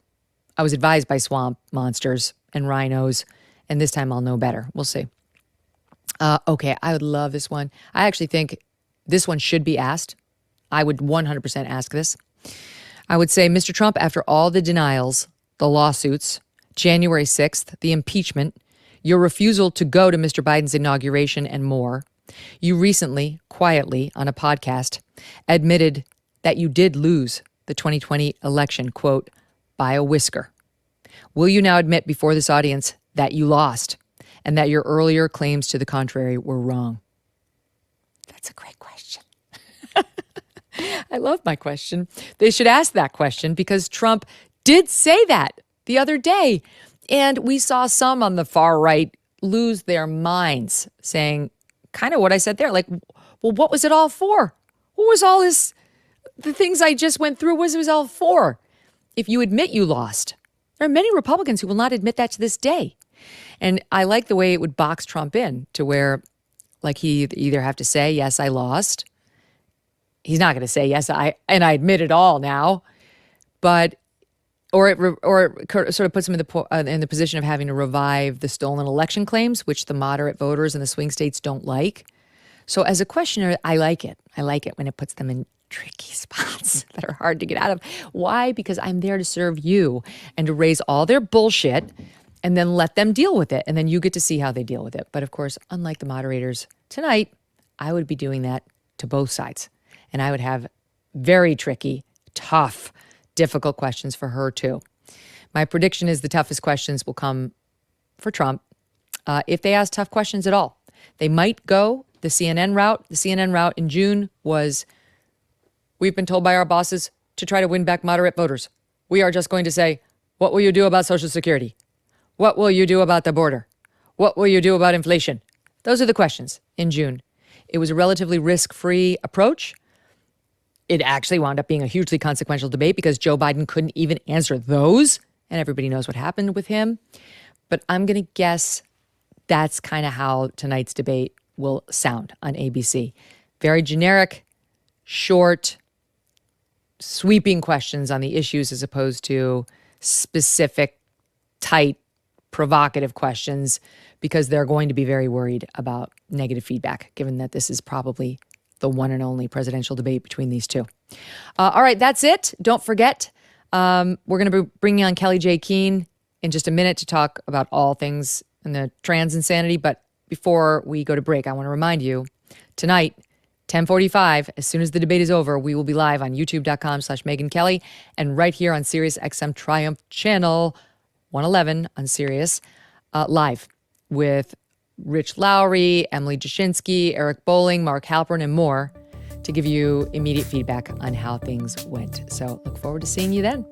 I was advised by swamp monsters and rhinos, and this time I'll know better. We'll see. Okay, I would love this one. I actually think this one should be asked. I would 100% ask this. I would say, Mr. Trump, after all the denials, the lawsuits, January 6th, the impeachment, your refusal to go to Mr. Biden's inauguration and more, you recently, quietly, on a podcast, admitted that you did lose the 2020 election, quote, by a whisker. Will you now admit before this audience that you lost and that your earlier claims to the contrary were wrong? That's a great question. I love my question. They should ask that question because Trump did say that the other day. And we saw some on the far right lose their minds saying kind of what I said there. Like, well, what was it all for? What was all this, the things I just went through, what was it all for? If you admit you lost, there are many Republicans who will not admit that to this day. And I like the way it would box Trump in to where, like, he either have to say, yes, I lost. He's not going to say, yes, I admit it all now. But, or it sort of puts him in the position of having to revive the stolen election claims, which the moderate voters in the swing states don't like. So as a questioner, I like it. I like it when it puts them in tricky spots that are hard to get out of. Why? Because I'm there to serve you and to raise all their bullshit and then let them deal with it. And then you get to see how they deal with it. But of course, unlike the moderators tonight, I would be doing that to both sides. And I would have very tricky, tough, difficult questions for her too. My prediction is the toughest questions will come for Trump if they ask tough questions at all. They might go the CNN route. The CNN route in June was, we've been told by our bosses to try to win back moderate voters. We are just going to say, what will you do about Social Security? What will you do about the border? What will you do about inflation? Those are the questions in June. It was a relatively risk-free approach. It actually wound up being a hugely consequential debate because Joe Biden couldn't even answer those. And everybody knows what happened with him. But I'm going to guess that's kind of how tonight's debate will sound on ABC. Very generic, short, sweeping questions on the issues as opposed to specific, tight provocative questions because they're going to be very worried about negative feedback, given that this is probably the one and only presidential debate between these two. All right, that's it. Don't forget, we're going to be bringing on Kellie-Jay Keen in just a minute to talk about all things in the trans insanity. But before we go to break, I want to remind you, tonight, 10:45, as soon as the debate is over, we will be live on youtube.com/Megyn Kelly and right here on Sirius XM Triumph Channel 111 on Sirius, live with Rich Lowry, Emily Jashinsky, Eric Bowling, Mark Halpern, and more to give you immediate feedback on how things went. So look forward to seeing you then.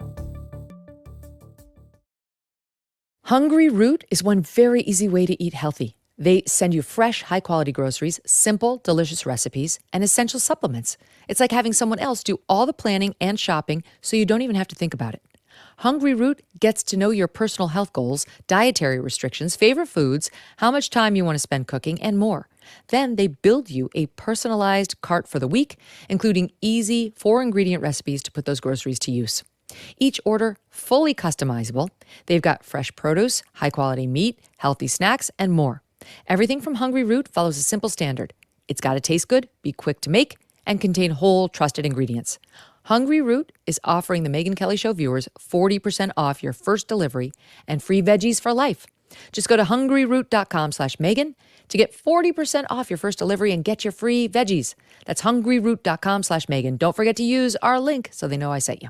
Hungry Root is one very easy way to eat healthy. They send you fresh, high-quality groceries, simple, delicious recipes, and essential supplements. It's like having someone else do all the planning and shopping so you don't even have to think about it. Hungry Root gets to know your personal health goals, dietary restrictions, favorite foods, how much time you want to spend cooking, and more. Then they build you a personalized cart for the week, including easy 4-ingredient recipes to put those groceries to use. Each order fully customizable. They've got fresh produce, high-quality meat, healthy snacks, and more. Everything from Hungry Root follows a simple standard. It's got to taste good, be quick to make, and contain whole, trusted ingredients. Hungry Root is offering the Megyn Kelly Show viewers 40% off your first delivery and free veggies for life. Just go to hungryroot.com/Megyn to get 40% off your first delivery and get your free veggies. That's hungryroot.com/Megyn. Don't forget to use our link so they know I sent you.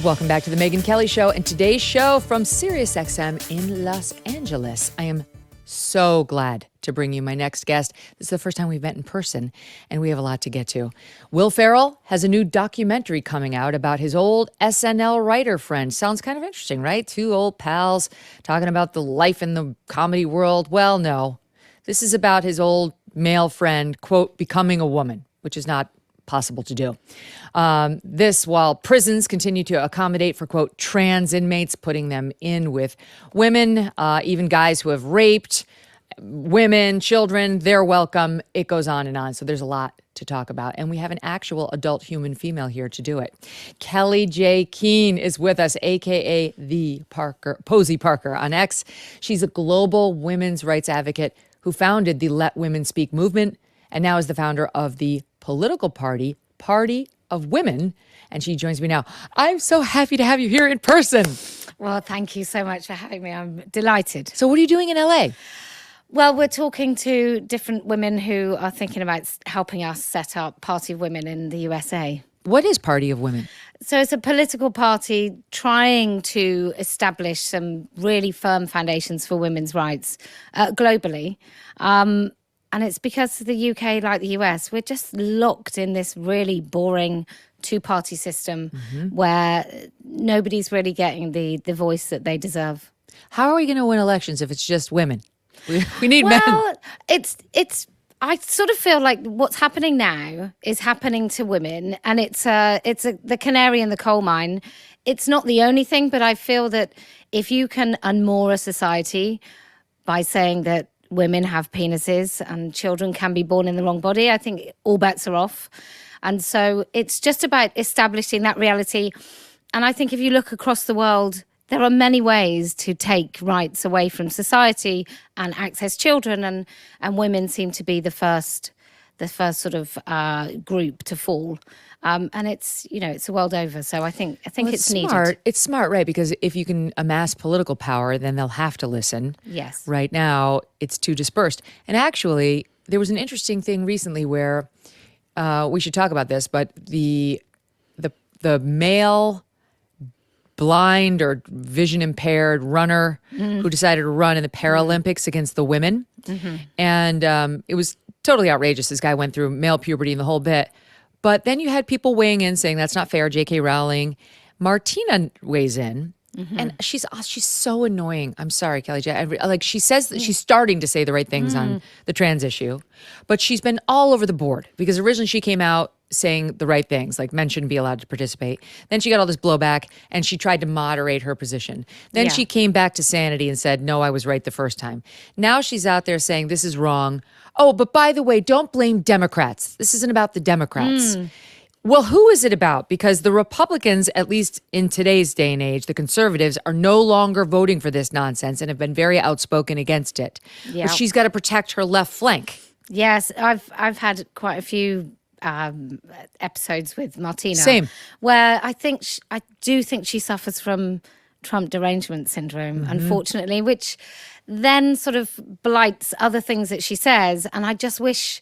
Welcome back to the Megyn Kelly Show, and today's show from SiriusXM in Los Angeles. I am so glad to bring you my next guest. This is the first time we've met in person, and we have a lot to get to. Will Ferrell has a new documentary coming out about his old SNL writer friend. Sounds kind of interesting, right? Two old pals talking about the life in the comedy world. Well, no. This is about his old male friend, quote, becoming a woman, which is not possible to do. This while prisons continue to accommodate for, quote, trans inmates, putting them in with women, even guys who have raped women, children, they're welcome. It goes on and on. So there's a lot to talk about. And we have an actual adult human female here to do it. Kellie-Jay Keen is with us, a.k.a. the Posey Parker on X. She's a global women's rights advocate who founded the Let Women Speak movement and now is the founder of the political party, Party of Women, and she joins me now. I'm so happy to have you here in person. Well, thank you so much for having me. I'm delighted. So what are you doing in LA? Well, we're talking to different women who are thinking about helping us set up Party of Women in the USA. What is Party of Women? So it's a political party trying to establish some really firm foundations for women's rights globally. And it's because the UK, like the US, we're just locked in this really boring two-party system where nobody's really getting the voice that they deserve. How are we going to win elections if it's just women? We need men. Well, I sort of feel like what's happening now is happening to women, and it's the canary in the coal mine. It's not the only thing, but I feel that if you can unmoor a society by saying that women have penises and children can be born in the wrong body, I think all bets are off. And so it's just about establishing that reality. And I think if you look across the world, there are many ways to take rights away from society and access children, and women seem to be the first sort of group to fall. And it's the world over. So I think it's needed. It's smart, right? Because if you can amass political power, then they'll have to listen. Yes. Right now, it's too dispersed. And actually, there was an interesting thing recently where we should talk about this, but the male blind or vision impaired runner who decided to run in the Paralympics against the women. And it was totally outrageous. This guy went through male puberty and the whole bit. But then you had people weighing in saying that's not fair. J.K. Rowling. Martina weighs in. And she's so annoying. I'm sorry, Kellie-Jay. Like she says that she's starting to say the right things on the trans issue, but she's been all over the board because originally she came out saying the right things, like men shouldn't be allowed to participate. Then she got all this blowback and she tried to moderate her position. Then she came back to sanity and said, no, I was right the first time. Now she's out there saying this is wrong. Oh, but by the way, don't blame Democrats. This isn't about the Democrats. Well, who is it about? Because the Republicans, at least in today's day and age, the conservatives are no longer voting for this nonsense and have been very outspoken against it. Yeah. But she's got to protect her left flank. Yes, I've had quite a few episodes with Martina. Same. Where I do think she suffers from Trump derangement syndrome, unfortunately, which then sort of blights other things that she says. And I just wish,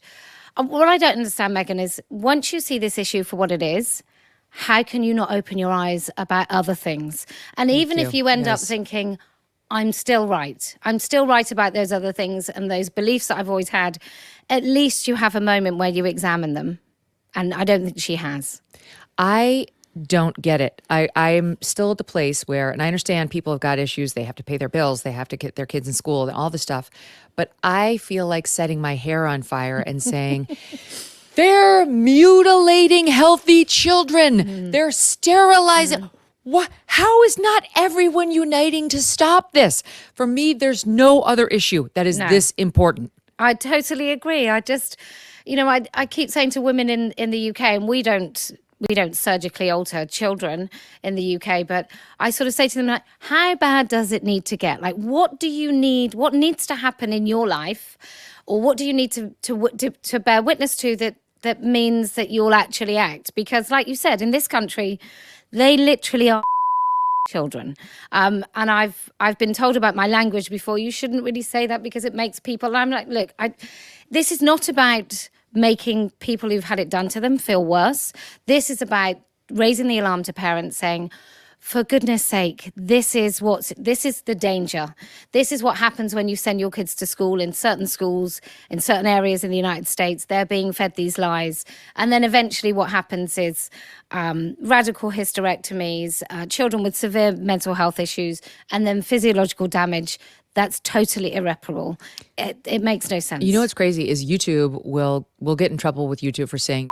what I don't understand, Megyn, is once you see this issue for what it is, how can you not open your eyes about other things? And even if you end up thinking, I'm still right. I'm still right about those other things and those beliefs that I've always had. At least you have a moment where you examine them. And I don't think she has. I don't get it. I'm still at the place where, and I understand people have got issues. They have to pay their bills. They have to get their kids in school and all this stuff. But I feel like setting my hair on fire and saying, they're mutilating healthy children. They're sterilizing. What? How is not everyone uniting to stop this? For me, there's no other issue that is this important. I totally agree. I just, I keep saying to women in the UK, and we don't surgically alter children in the UK, but I sort of say to them, like, how bad does it need to get? Like, what do you need? What needs to happen in your life? Or what do you need to bear witness to that means that you'll actually act? Because like you said, in this country, they literally are children. And I've been told about my language before. You shouldn't really say that because it makes people, I'm like, look, this is not about making people who've had it done to them feel worse. This is about raising the alarm to parents saying, for goodness sake, this is the danger. This is what happens when you send your kids to school in certain schools, in certain areas in the United States. They're being fed these lies. And then eventually what happens is radical hysterectomies, children with severe mental health issues, and then physiological damage. That's totally irreparable. It makes no sense. You know what's crazy is YouTube will get in trouble with YouTube for saying,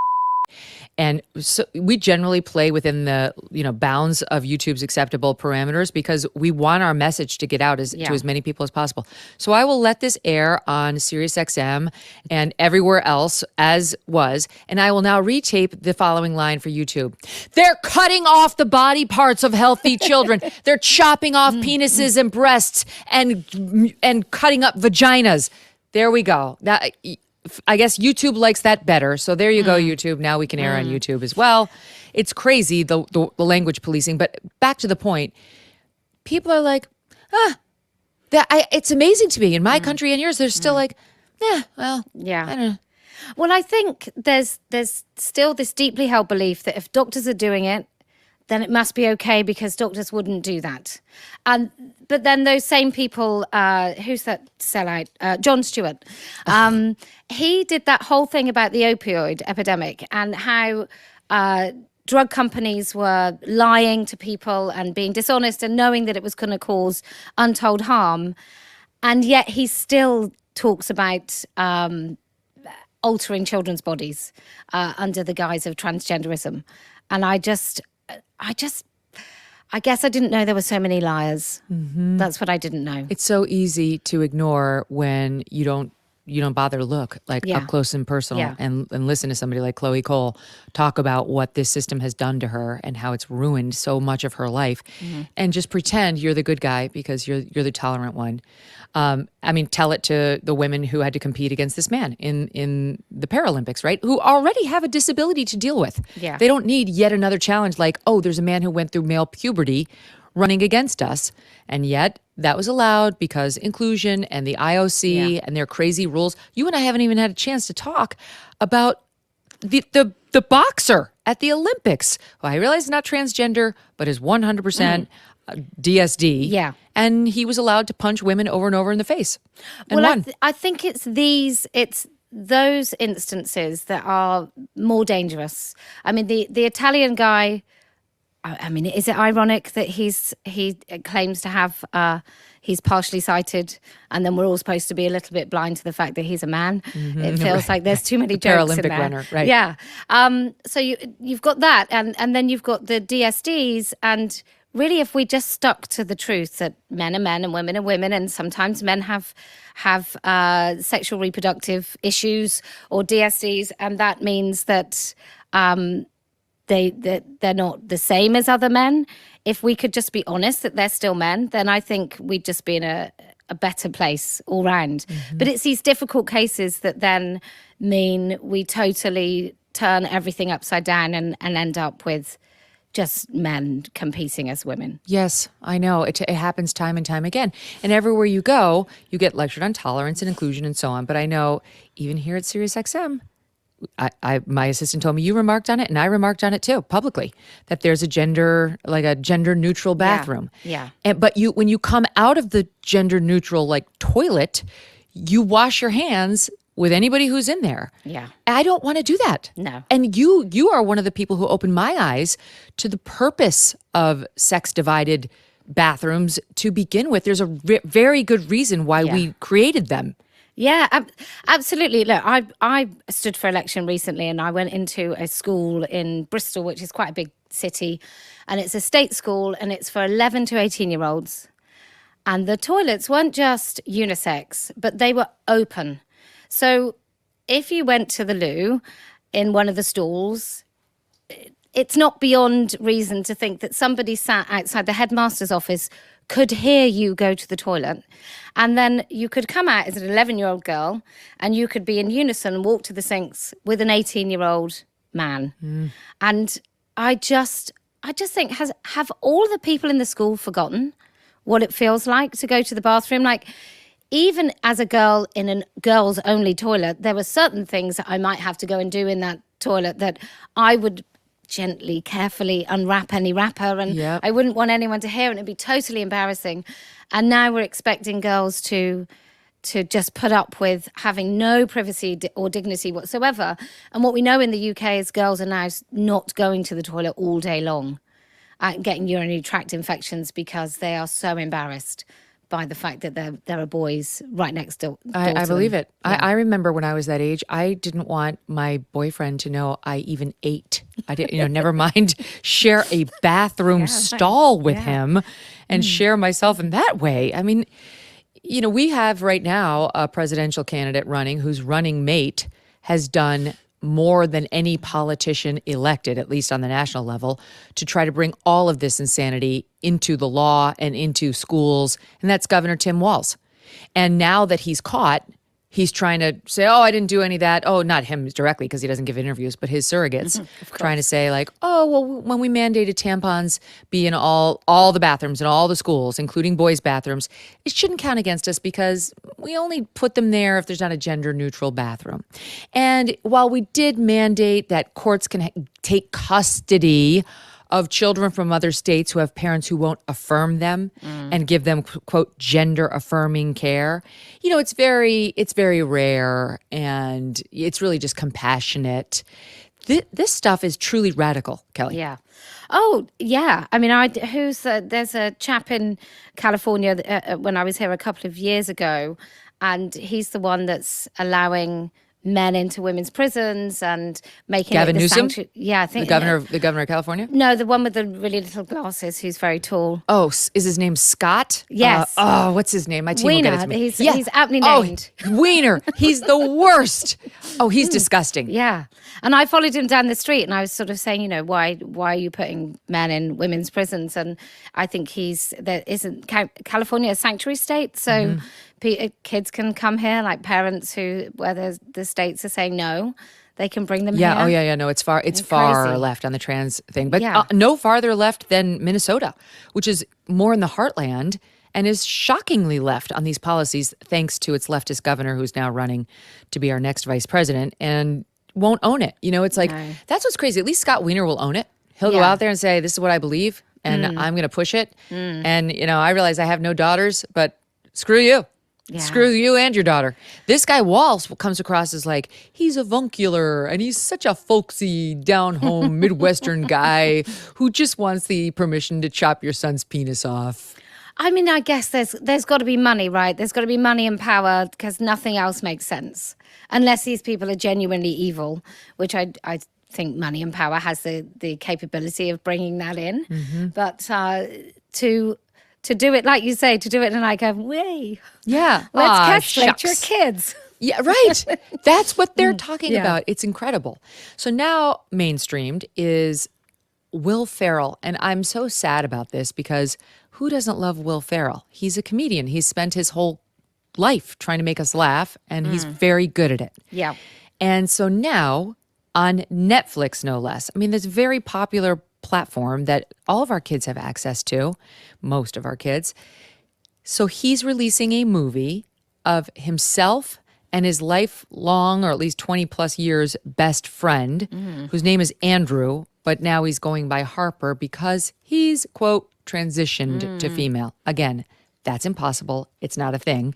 and so we generally play within the bounds of YouTube's acceptable parameters because we want our message to get out to as many people as possible. So I will let this air on SiriusXM and everywhere else as was, and I will now retape the following line for YouTube. They're cutting off the body parts of healthy children. They're chopping off penises and breasts and cutting up vaginas. There we go. That. I guess YouTube likes that better. So there you go, YouTube. Now we can air on YouTube as well. It's crazy, the language policing. But back to the point, people are like, it's amazing to me. In my country and yours, they're still like, I don't know. Well, I think there's still this deeply held belief that if doctors are doing it, then it must be okay because doctors wouldn't do that. But then those same people, who's that sellout? Jon Stewart. He did that whole thing about the opioid epidemic and how drug companies were lying to people and being dishonest and knowing that it was going to cause untold harm. And yet he still talks about altering children's bodies under the guise of transgenderism. And I guess I didn't know there were so many liars. That's what I didn't know. It's so easy to ignore when you don't bother to look up close and personal and listen to somebody like Chloe Cole talk about what this system has done to her and how it's ruined so much of her life and just pretend you're the good guy because you're the tolerant one. Tell it to the women who had to compete against this man in the Paralympics, right? Who already have a disability to deal with. Yeah. They don't need yet another challenge like, oh, there's a man who went through male puberty running against us. And yet that was allowed because inclusion and the IOC and their crazy rules. You and I haven't even had a chance to talk about the boxer at the Olympics. Well, I realize he's not transgender, but is 100% DSD. Yeah. And he was allowed to punch women over and over in the face. And won. I think it's those instances that are more dangerous. I mean, the Italian guy, is it ironic that he claims to have, he's partially sighted, and then we're all supposed to be a little bit blind to the fact that he's a man? It feels like there's too many jokes in there. Paralympic runner, right. Yeah. So you've got that, and then you've got the DSDs, and really if we just stuck to the truth that men are men and women are women, and sometimes men have sexual reproductive issues or DSDs, and that means that they're not the same as other men. If we could just be honest that they're still men, then I think we'd just be in a better place all round. But it's these difficult cases that then mean we totally turn everything upside down and end up with just men competing as women. Yes, I know. It happens time and time again. And everywhere you go, you get lectured on tolerance and inclusion and so on. But I know even here at SiriusXM, my assistant told me you remarked on it, and I remarked on it too, publicly, that there's a gender neutral bathroom. Yeah. But when you come out of the gender neutral toilet, you wash your hands with anybody who's in there. Yeah. I don't want to do that. No. And you are one of the people who opened my eyes to the purpose of sex divided bathrooms to begin with. There's a very good reason why we created them. Yeah, absolutely. Look, I stood for election recently, and I went into a school in Bristol, which is quite a big city, and it's a state school, and it's for 11 to 18-year-olds. And the toilets weren't just unisex, but they were open. So if you went to the loo in one of the stalls, it's not beyond reason to think that somebody sat outside the headmaster's office could hear you go to the toilet. And then you could come out as an 11-year-old girl and you could be in unison and walk to the sinks with an 18-year-old man. And I just think, have all the people in the school forgotten what it feels like to go to the bathroom? Even as a girl in a girls only toilet, there were certain things that I might have to go and do in that toilet that I would gently, carefully unwrap any wrapper, and I wouldn't want anyone to hear it, and it'd be totally embarrassing. And now we're expecting girls to just put up with having no privacy or dignity whatsoever. And what we know in the UK is girls are now not going to the toilet all day long, getting urinary tract infections because they are so embarrassed by the fact that there are boys right next door. I believe it. Yeah. I remember when I was that age, I didn't want my boyfriend to know I even ate. I didn't, never mind share a bathroom stall with him and share myself in that way. I mean, we have right now a presidential candidate running whose running mate has done more than any politician elected, at least on the national level, to try to bring all of this insanity into the law and into schools, and that's Governor Tim Walz. And now that he's caught, he's trying to say, oh, I didn't do any of that. Oh, not him directly because he doesn't give interviews, but his surrogates trying to say oh, well, when we mandated tampons be in all the bathrooms in all the schools, including boys' bathrooms, it shouldn't count against us because we only put them there if there's not a gender neutral bathroom. And while we did mandate that courts can take custody of children from other states who have parents who won't affirm them and give them, quote, gender affirming care. It's very rare, and it's really just compassionate. This stuff is truly radical, Kelly. Yeah. Oh, yeah. I mean, there's a chap in California when I was here a couple of years ago, and he's the one that's allowing men into women's prisons and making Gavin Newsom? Yeah, I think the governor of California. No, the one with the really little glasses, who's very tall. Oh, is his name Scott? Yes. What's his name? My team Wiener. will get it to me. He's aptly named. Oh, Wiener. He's the worst. Oh, he's disgusting. Yeah. And I followed him down the street, and I was sort of saying, why are you putting men in women's prisons? And I think California a sanctuary state, so kids can come here, like parents where the states are saying no, they can bring them here. Oh, yeah. No, it's far crazy. left on the trans thing, but no farther left than Minnesota, which is more in the heartland and is shockingly left on these policies, thanks to its leftist governor who's now running to be our next vice president and won't own it. It's that's what's crazy. At least Scott Wiener will own it. He'll go out there and say, this is what I believe, and I'm going to push it. And, I realize I have no daughters, but screw you. Yeah. Screw you and your daughter. This guy Walz comes across as he's avuncular and he's such a folksy, down-home, Midwestern guy who just wants the permission to chop your son's penis off. I mean, I guess there's got to be money, right? There's got to be money and power because nothing else makes sense. Unless these people are genuinely evil, which I think money and power has the capability of bringing that in. But to do it, like you say, to do it in a way. Yeah. Let's castrate your kids. Yeah, right. That's what they're talking about. It's incredible. So now mainstreamed is Will Ferrell. And I'm so sad about this because who doesn't love Will Ferrell? He's a comedian. He's spent his whole life trying to make us laugh, and he's very good at it. Yeah. And so now on Netflix, no less. I mean, this very popular platform that all of our kids have access to, most of our kids. So he's releasing a movie of himself and his lifelong, or at least 20 plus years, best friend, whose name is Andrew, but now he's going by Harper because he's, quote, transitioned to female. Again, that's impossible. It's not a thing.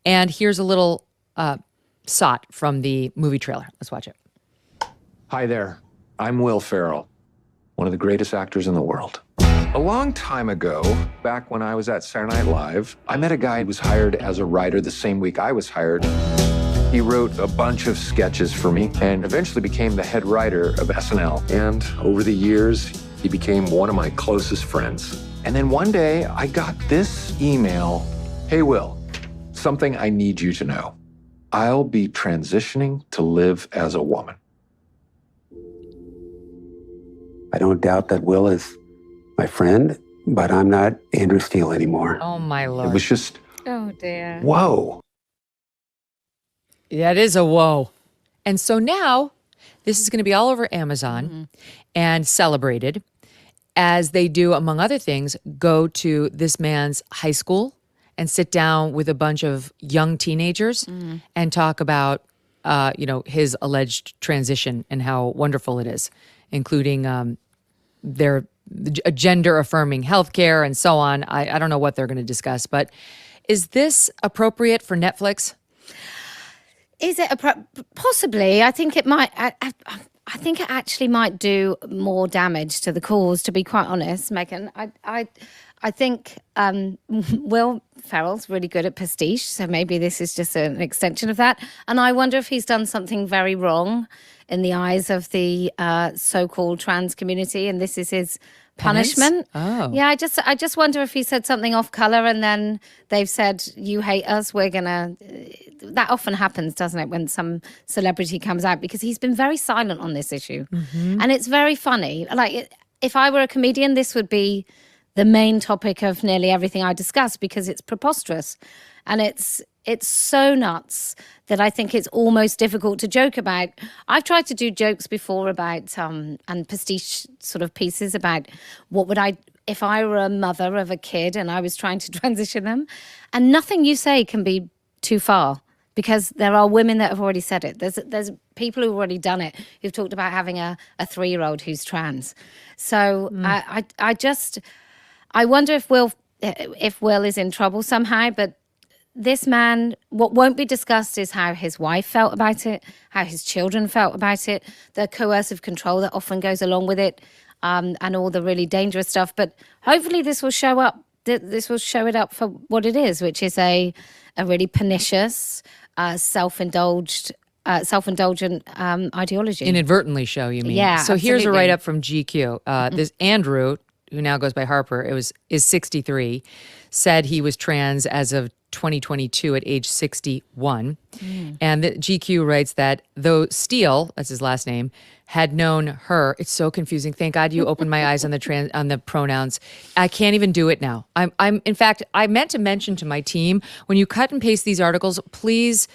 And here's a little sot from the movie trailer. Let's watch it. Hi there. I'm Will Ferrell, one of the greatest actors in the world. A long time ago, back when I was at Saturday Night Live, I met a guy who was hired as a writer the same week I was hired. He wrote a bunch of sketches for me and eventually became the head writer of SNL. And over the years, he became one of my closest friends. And then one day, I got this email. Hey, Will, something I need you to know. I'll be transitioning to live as a woman. I don't doubt that Will is my friend, but I'm not Andrew Steele anymore. Oh, my Lord. It was just, Oh, dear. whoa. Yeah, it is a whoa. And so now this is going to be all over Amazon and celebrated as they do, among other things, go to this man's high school and sit down with a bunch of young teenagers and talk about, his alleged transition and how wonderful it is, including their gender affirming healthcare and so on. I don't know what they're going to discuss, but is this appropriate for Netflix? Is it possibly? I think it might. I think it actually might do more damage to the cause. To be quite honest, Megyn, I think Will Ferrell's really good at pastiche, so maybe this is just an extension of that. And I wonder if he's done something very wrong in the eyes of the so-called trans community, and this is his punishment. Oh. Yeah, I just wonder if he said something off color and then they've said, you hate us, we're gonna. That often happens, doesn't it, when some celebrity comes out, because he's been very silent on this issue. And it's very funny. Like, if I were a comedian, this would be the main topic of nearly everything I discuss, because it's preposterous and it's so nuts that I think it's almost difficult to joke about. I've tried to do jokes before about and pastiche sort of pieces about what would I, if I were a mother of a kid and I was trying to transition them, and nothing you say can be too far, because there are women that have already said it. There's people who've already done it, who've talked about having a 3-year-old who's trans. So I wonder if Will is in trouble somehow, but this man, what won't be discussed is how his wife felt about it, how his children felt about it, the coercive control that often goes along with it, and all the really dangerous stuff. But hopefully this will show up. This will show it up for what it is, which is a really pernicious, self-indulgent ideology. Inadvertently show, you mean? Yeah. So here's a absolutely. write-up from GQ. This Andrew, who now goes by Harper, is 63, said he was trans as of 2022 at age 61. And the GQ writes that though Steele, that's his last name, had known her, it's so confusing. Thank God you opened my eyes on the pronouns. I can't even do it now. In fact, I meant to mention to my team, when you cut and paste these articles, please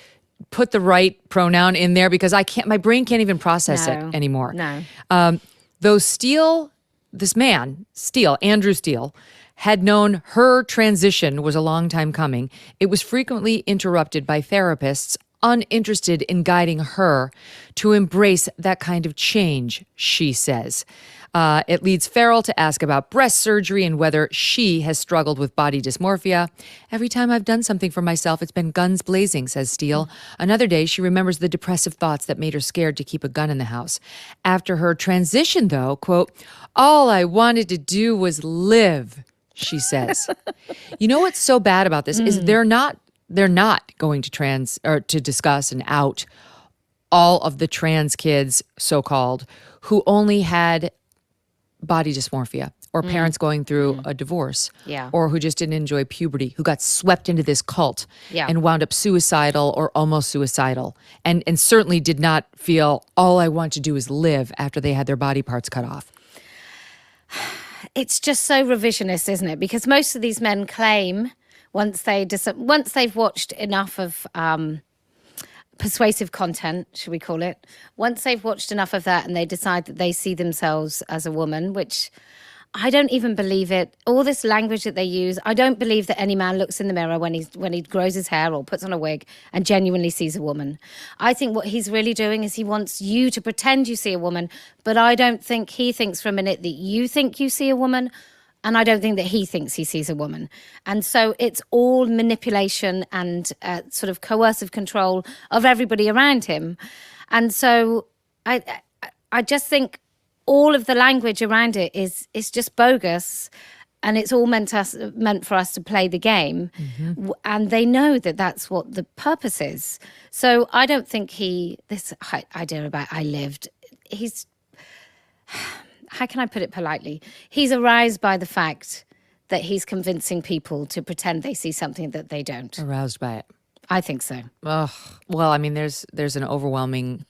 put the right pronoun in there, because my brain can't even process it anymore. No. Though Steele, this man, Steele, Andrew Steele, had known her transition was a long time coming, it was frequently interrupted by therapists uninterested in guiding her to embrace that kind of change, she says. It leads Ferrell to ask about breast surgery and whether she has struggled with body dysmorphia. Every time I've done something for myself, it's been guns blazing, says Steele. Another day, she remembers the depressive thoughts that made her scared to keep a gun in the house. After her transition, though, quote, all I wanted to do was live, she says. You know what's so bad about this is they're not going to discuss and out all of the trans kids, so-called, who only had body dysmorphia, or parents going through a divorce, or who just didn't enjoy puberty, who got swept into this cult and wound up suicidal or almost suicidal, and certainly did not feel all I want to do is live after they had their body parts cut off. it's just so revisionist, isn't it? Because most of these men claim once they've watched enough of persuasive content, should we call it, once they've watched enough of that and they decide that they see themselves as a woman, which I don't even believe it. All this language that they use, I don't believe that any man looks in the mirror when he grows his hair or puts on a wig and genuinely sees a woman. I think what he's really doing is he wants you to pretend you see a woman, but I don't think he thinks for a minute that you think you see a woman, and I don't think that he thinks he sees a woman. And so it's all manipulation and sort of coercive control of everybody around him. And so I just think all of the language around it is just bogus, and it's all meant for us to play the game. Mm-hmm. And they know that that's what the purpose is. So I don't think this idea about I lived, how can I put it politely? He's aroused by the fact that he's convincing people to pretend they see something that they don't. Aroused by it. I think so. Well, I mean, there's an overwhelming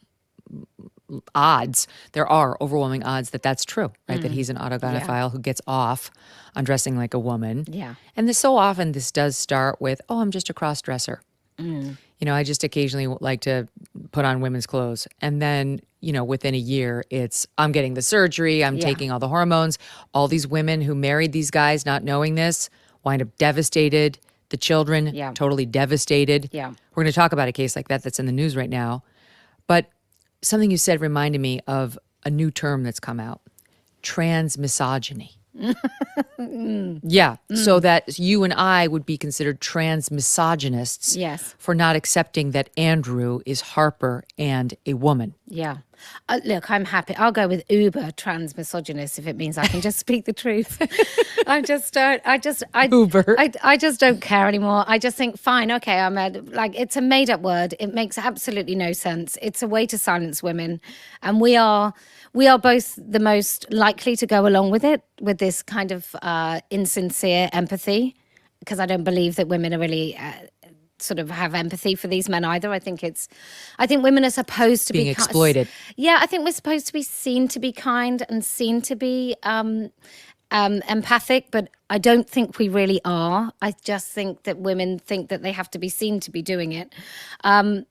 odds. There are overwhelming odds that that's true, right? That he's an autogynephile who gets off on dressing like a woman. Yeah. And so often this does start with, oh, I'm just a cross-dresser. You know, I just occasionally like to put on women's clothes. And then, you know, within a year, it's, I'm getting the surgery, I'm taking all the hormones. All these women who married these guys not knowing this wind up devastated. The children, totally devastated. Yeah. We're going to talk about a case like that that's in the news right now. But something you said reminded me of a new term that's come out, transmisogyny. So that you and I would be considered transmisogynists for not accepting that Andrew is Harper and a woman. Yeah. Look, I'm happy. I'll go with uber transmisogynist if it means I can just speak the truth. I just don't care anymore. I just think, fine, okay, it's a made up word. It makes absolutely no sense. It's a way to silence women. And we are both the most likely to go along with it, with this kind of insincere empathy, because I don't believe that women are really sort of have empathy for these men either. I think women are supposed to be exploited. Yeah, I think we're supposed to be seen to be kind and seen to be empathic, but I don't think we really are. I just think that women think that they have to be seen to be doing it. I've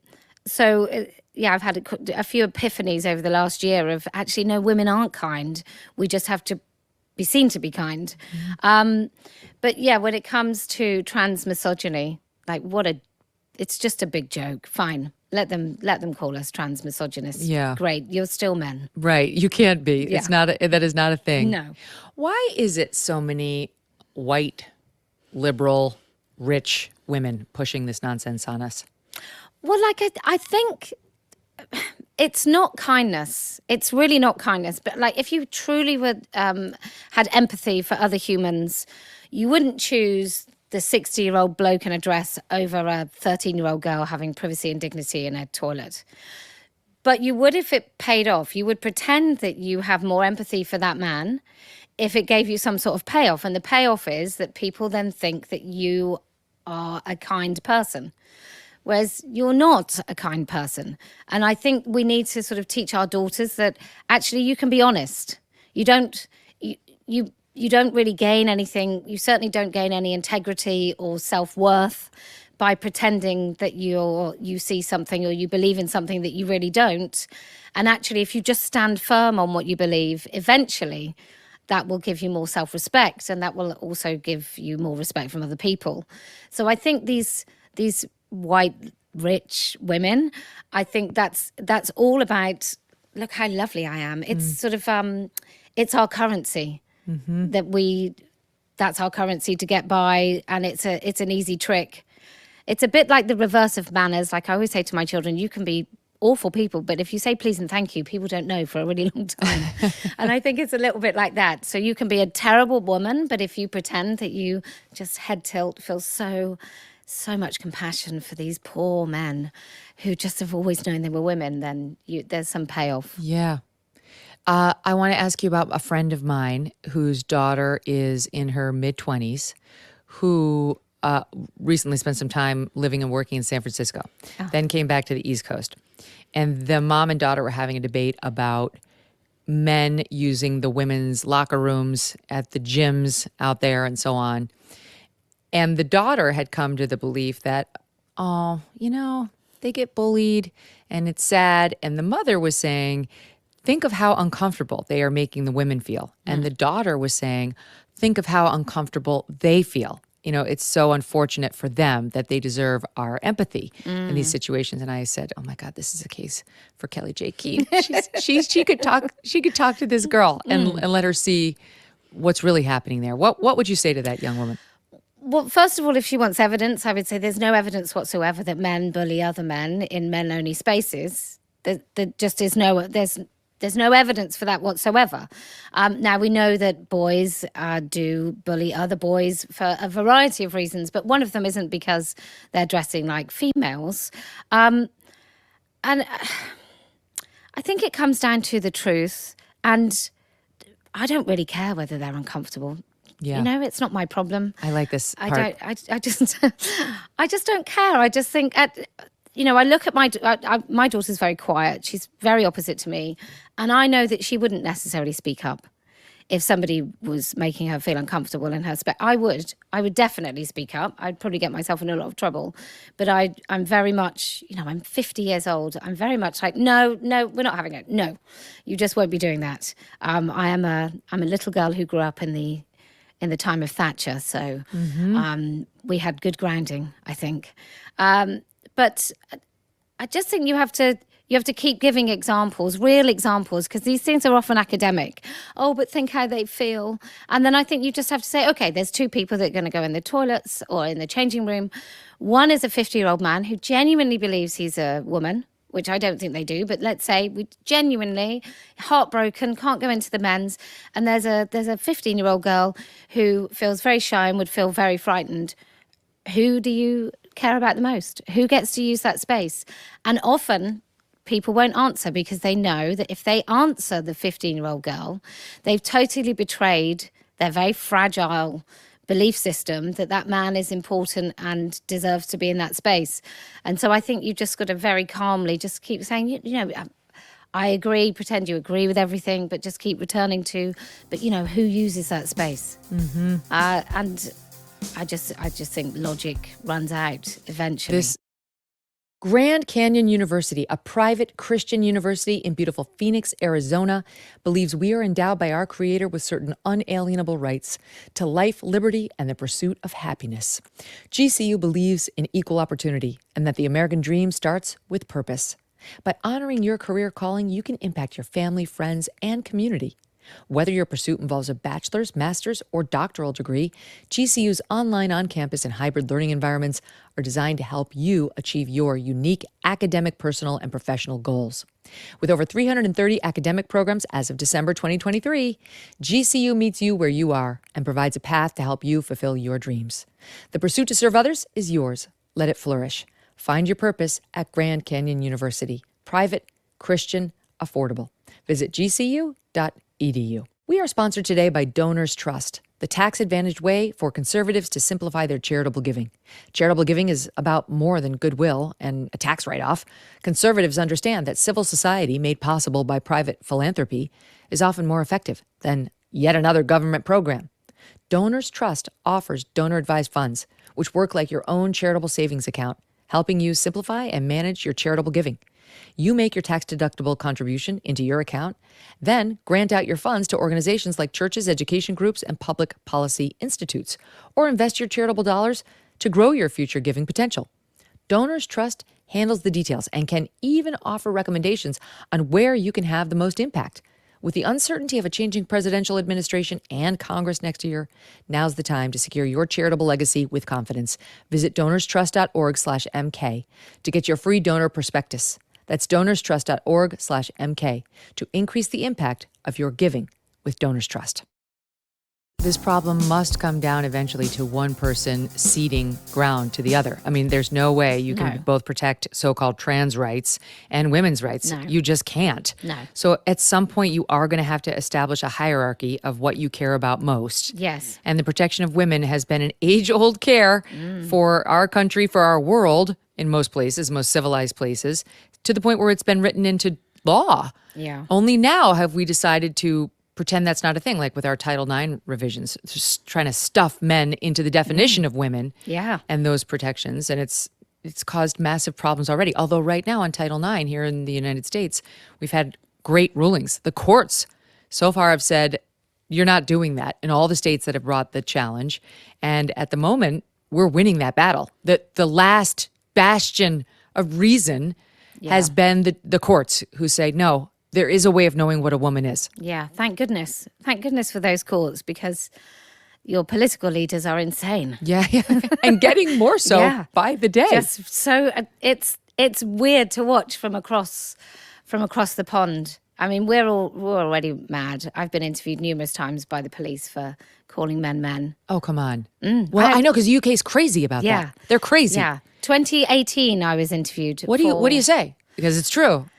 had a few epiphanies over the last year of actually, no, women aren't kind. We just have to be seen to be kind. But yeah, when it comes to transmisogyny, like it's just a big joke. Fine. Let them call us transmisogynists. Yeah. Great. You're still men. Right. You can't be. Yeah. It's not that is not a thing. No. Why is it so many white, liberal, rich women pushing this nonsense on us? Well, I think it's not kindness. It's really not kindness. But if you truly had empathy for other humans, you wouldn't choose the 60-year-old bloke in a dress over a 13-year-old girl having privacy and dignity in a toilet. But you would if it paid off. You would pretend that you have more empathy for that man if it gave you some sort of payoff. And the payoff is that people then think that you are a kind person, whereas you're not a kind person. And I think we need to sort of teach our daughters that actually you can be honest. You don't really gain anything. You certainly don't gain any integrity or self-worth by pretending that you see something or you believe in something that you really don't. And actually, if you just stand firm on what you believe, eventually that will give you more self-respect, and that will also give you more respect from other people. So I think these white, rich women, I think that's all about, look how lovely I am. It's sort of, it's our currency. Mm-hmm. That's our currency to get by, and it's an easy trick. It's a bit like the reverse of manners. Like I always say to my children, you can be awful people, but if you say please and thank you, people don't know for a really long time. And I think it's a little bit like that. So you can be a terrible woman, but if you pretend that you just head tilt, feel so much compassion for these poor men who just have always known they were women, then there's some payoff. Yeah. I want to ask you about a friend of mine whose daughter is in her mid-20s who recently spent some time living and working in San Francisco, then came back to the East Coast. And the mom and daughter were having a debate about men using the women's locker rooms at the gyms out there and so on. And the daughter had come to the belief that, oh, they get bullied and it's sad. And the mother was saying, think of how uncomfortable they are making the women feel. And the daughter was saying, think of how uncomfortable they feel. It's so unfortunate for them that they deserve our empathy in these situations. And I said, oh my God, this is a case for Kellie-Jay Keen. She could talk to this girl and let her see what's really happening there. What would you say to that young woman? Well, first of all, if she wants evidence, I would say there's no evidence whatsoever that men bully other men in men-only spaces. There just is there's no evidence for that whatsoever. Now, we know that boys do bully other boys for a variety of reasons, but one of them isn't because they're dressing like females. And I think it comes down to the truth, and I don't really care whether they're uncomfortable. Yeah. It's not my problem. I like this part. I just don't care. I just think I look at my daughter's very quiet. She's very opposite to me. And I know that she wouldn't necessarily speak up if somebody was making her feel uncomfortable in her space. I would definitely speak up. I'd probably get myself in a lot of trouble. But I'm very much, I'm 50 years old. I'm very much like, no, we're not having it. No, you just won't be doing that. I'm a little girl who grew up in the time of Thatcher. So we had good grounding, I think. But I just think you have to keep giving examples, real examples, because these things are often academic. Oh, but think how they feel. And then I think you just have to say, okay, there's two people that are going to go in the toilets or in the changing room. One is a 50-year-old man who genuinely believes he's a woman, which I don't think they do, but let's say we genuinely heartbroken, can't go into the men's. And there's a 15-year-old girl who feels very shy and would feel very frightened. Who do you care about the most? Who gets to use that space? And often people won't answer because they know that if they answer the 15-year-old girl, they've totally betrayed their very fragile belief system that man is important and deserves to be in that space. And so I think you just got to very calmly just keep saying, I agree, pretend you agree with everything, but just keep returning to, but who uses that space? And I just think logic runs out eventually. Grand Canyon University, a private Christian university in beautiful Phoenix, Arizona, believes we are endowed by our Creator with certain unalienable rights to life, liberty, and the pursuit of happiness. GCU believes in equal opportunity and that the American dream starts with purpose. By honoring your career calling, you can impact your family, friends, and community. Whether your pursuit involves a bachelor's, master's, or doctoral degree, GCU's online, on-campus, and hybrid learning environments are designed to help you achieve your unique academic, personal, and professional goals. With over 330 academic programs as of December 2023, GCU meets you where you are and provides a path to help you fulfill your dreams. The pursuit to serve others is yours. Let it flourish. Find your purpose at Grand Canyon University. Private, Christian, affordable. Visit gcu.edu. We are sponsored today by Donors Trust, the tax-advantaged way for conservatives to simplify their charitable giving. Charitable giving is about more than goodwill and a tax write-off. Conservatives understand that civil society made possible by private philanthropy is often more effective than yet another government program. Donors Trust offers donor-advised funds, which work like your own charitable savings account, helping you simplify and manage your charitable giving. You make your tax-deductible contribution into your account, then grant out your funds to organizations like churches, education groups, and public policy institutes, or invest your charitable dollars to grow your future giving potential. Donors Trust handles the details and can even offer recommendations on where you can have the most impact. With the uncertainty of a changing presidential administration and Congress next year, now's the time to secure your charitable legacy with confidence. Visit donorstrust.org/MK to get your free donor prospectus. That's donorstrust.org/MK to increase the impact of your giving with Donors Trust. This problem must come down eventually to one person ceding ground to the other. I mean, there's no way you can both protect so-called trans rights and women's rights. No. You just can't. No. So at some point, you are going to have to establish a hierarchy of what you care about most. Yes. And the protection of women has been an age-old care for our country, for our world, in most places, most civilized places, to the point where it's been written into law. Yeah. Only now have we decided to pretend that's not a thing, like with our Title IX revisions, just trying to stuff men into the definition of women and those protections. And it's caused massive problems already. Although right now on Title IX here in the United States, we've had great rulings. The courts so far have said, you're not doing that in all the states that have brought the challenge. And at the moment, we're winning that battle. The last bastion of reason has been the courts who say, no, there is a way of knowing what a woman is. Yeah, thank goodness. Thank goodness for those courts, because your political leaders are insane. Yeah. And getting more so by the day. Just so it's weird to watch from across the pond. I mean, we're already mad. I've been interviewed numerous times by the police for calling men. Oh, come on. Well, I know, because the UK is crazy about that. They're crazy. Yeah. 2018, I was interviewed. What do you say? Because it's true.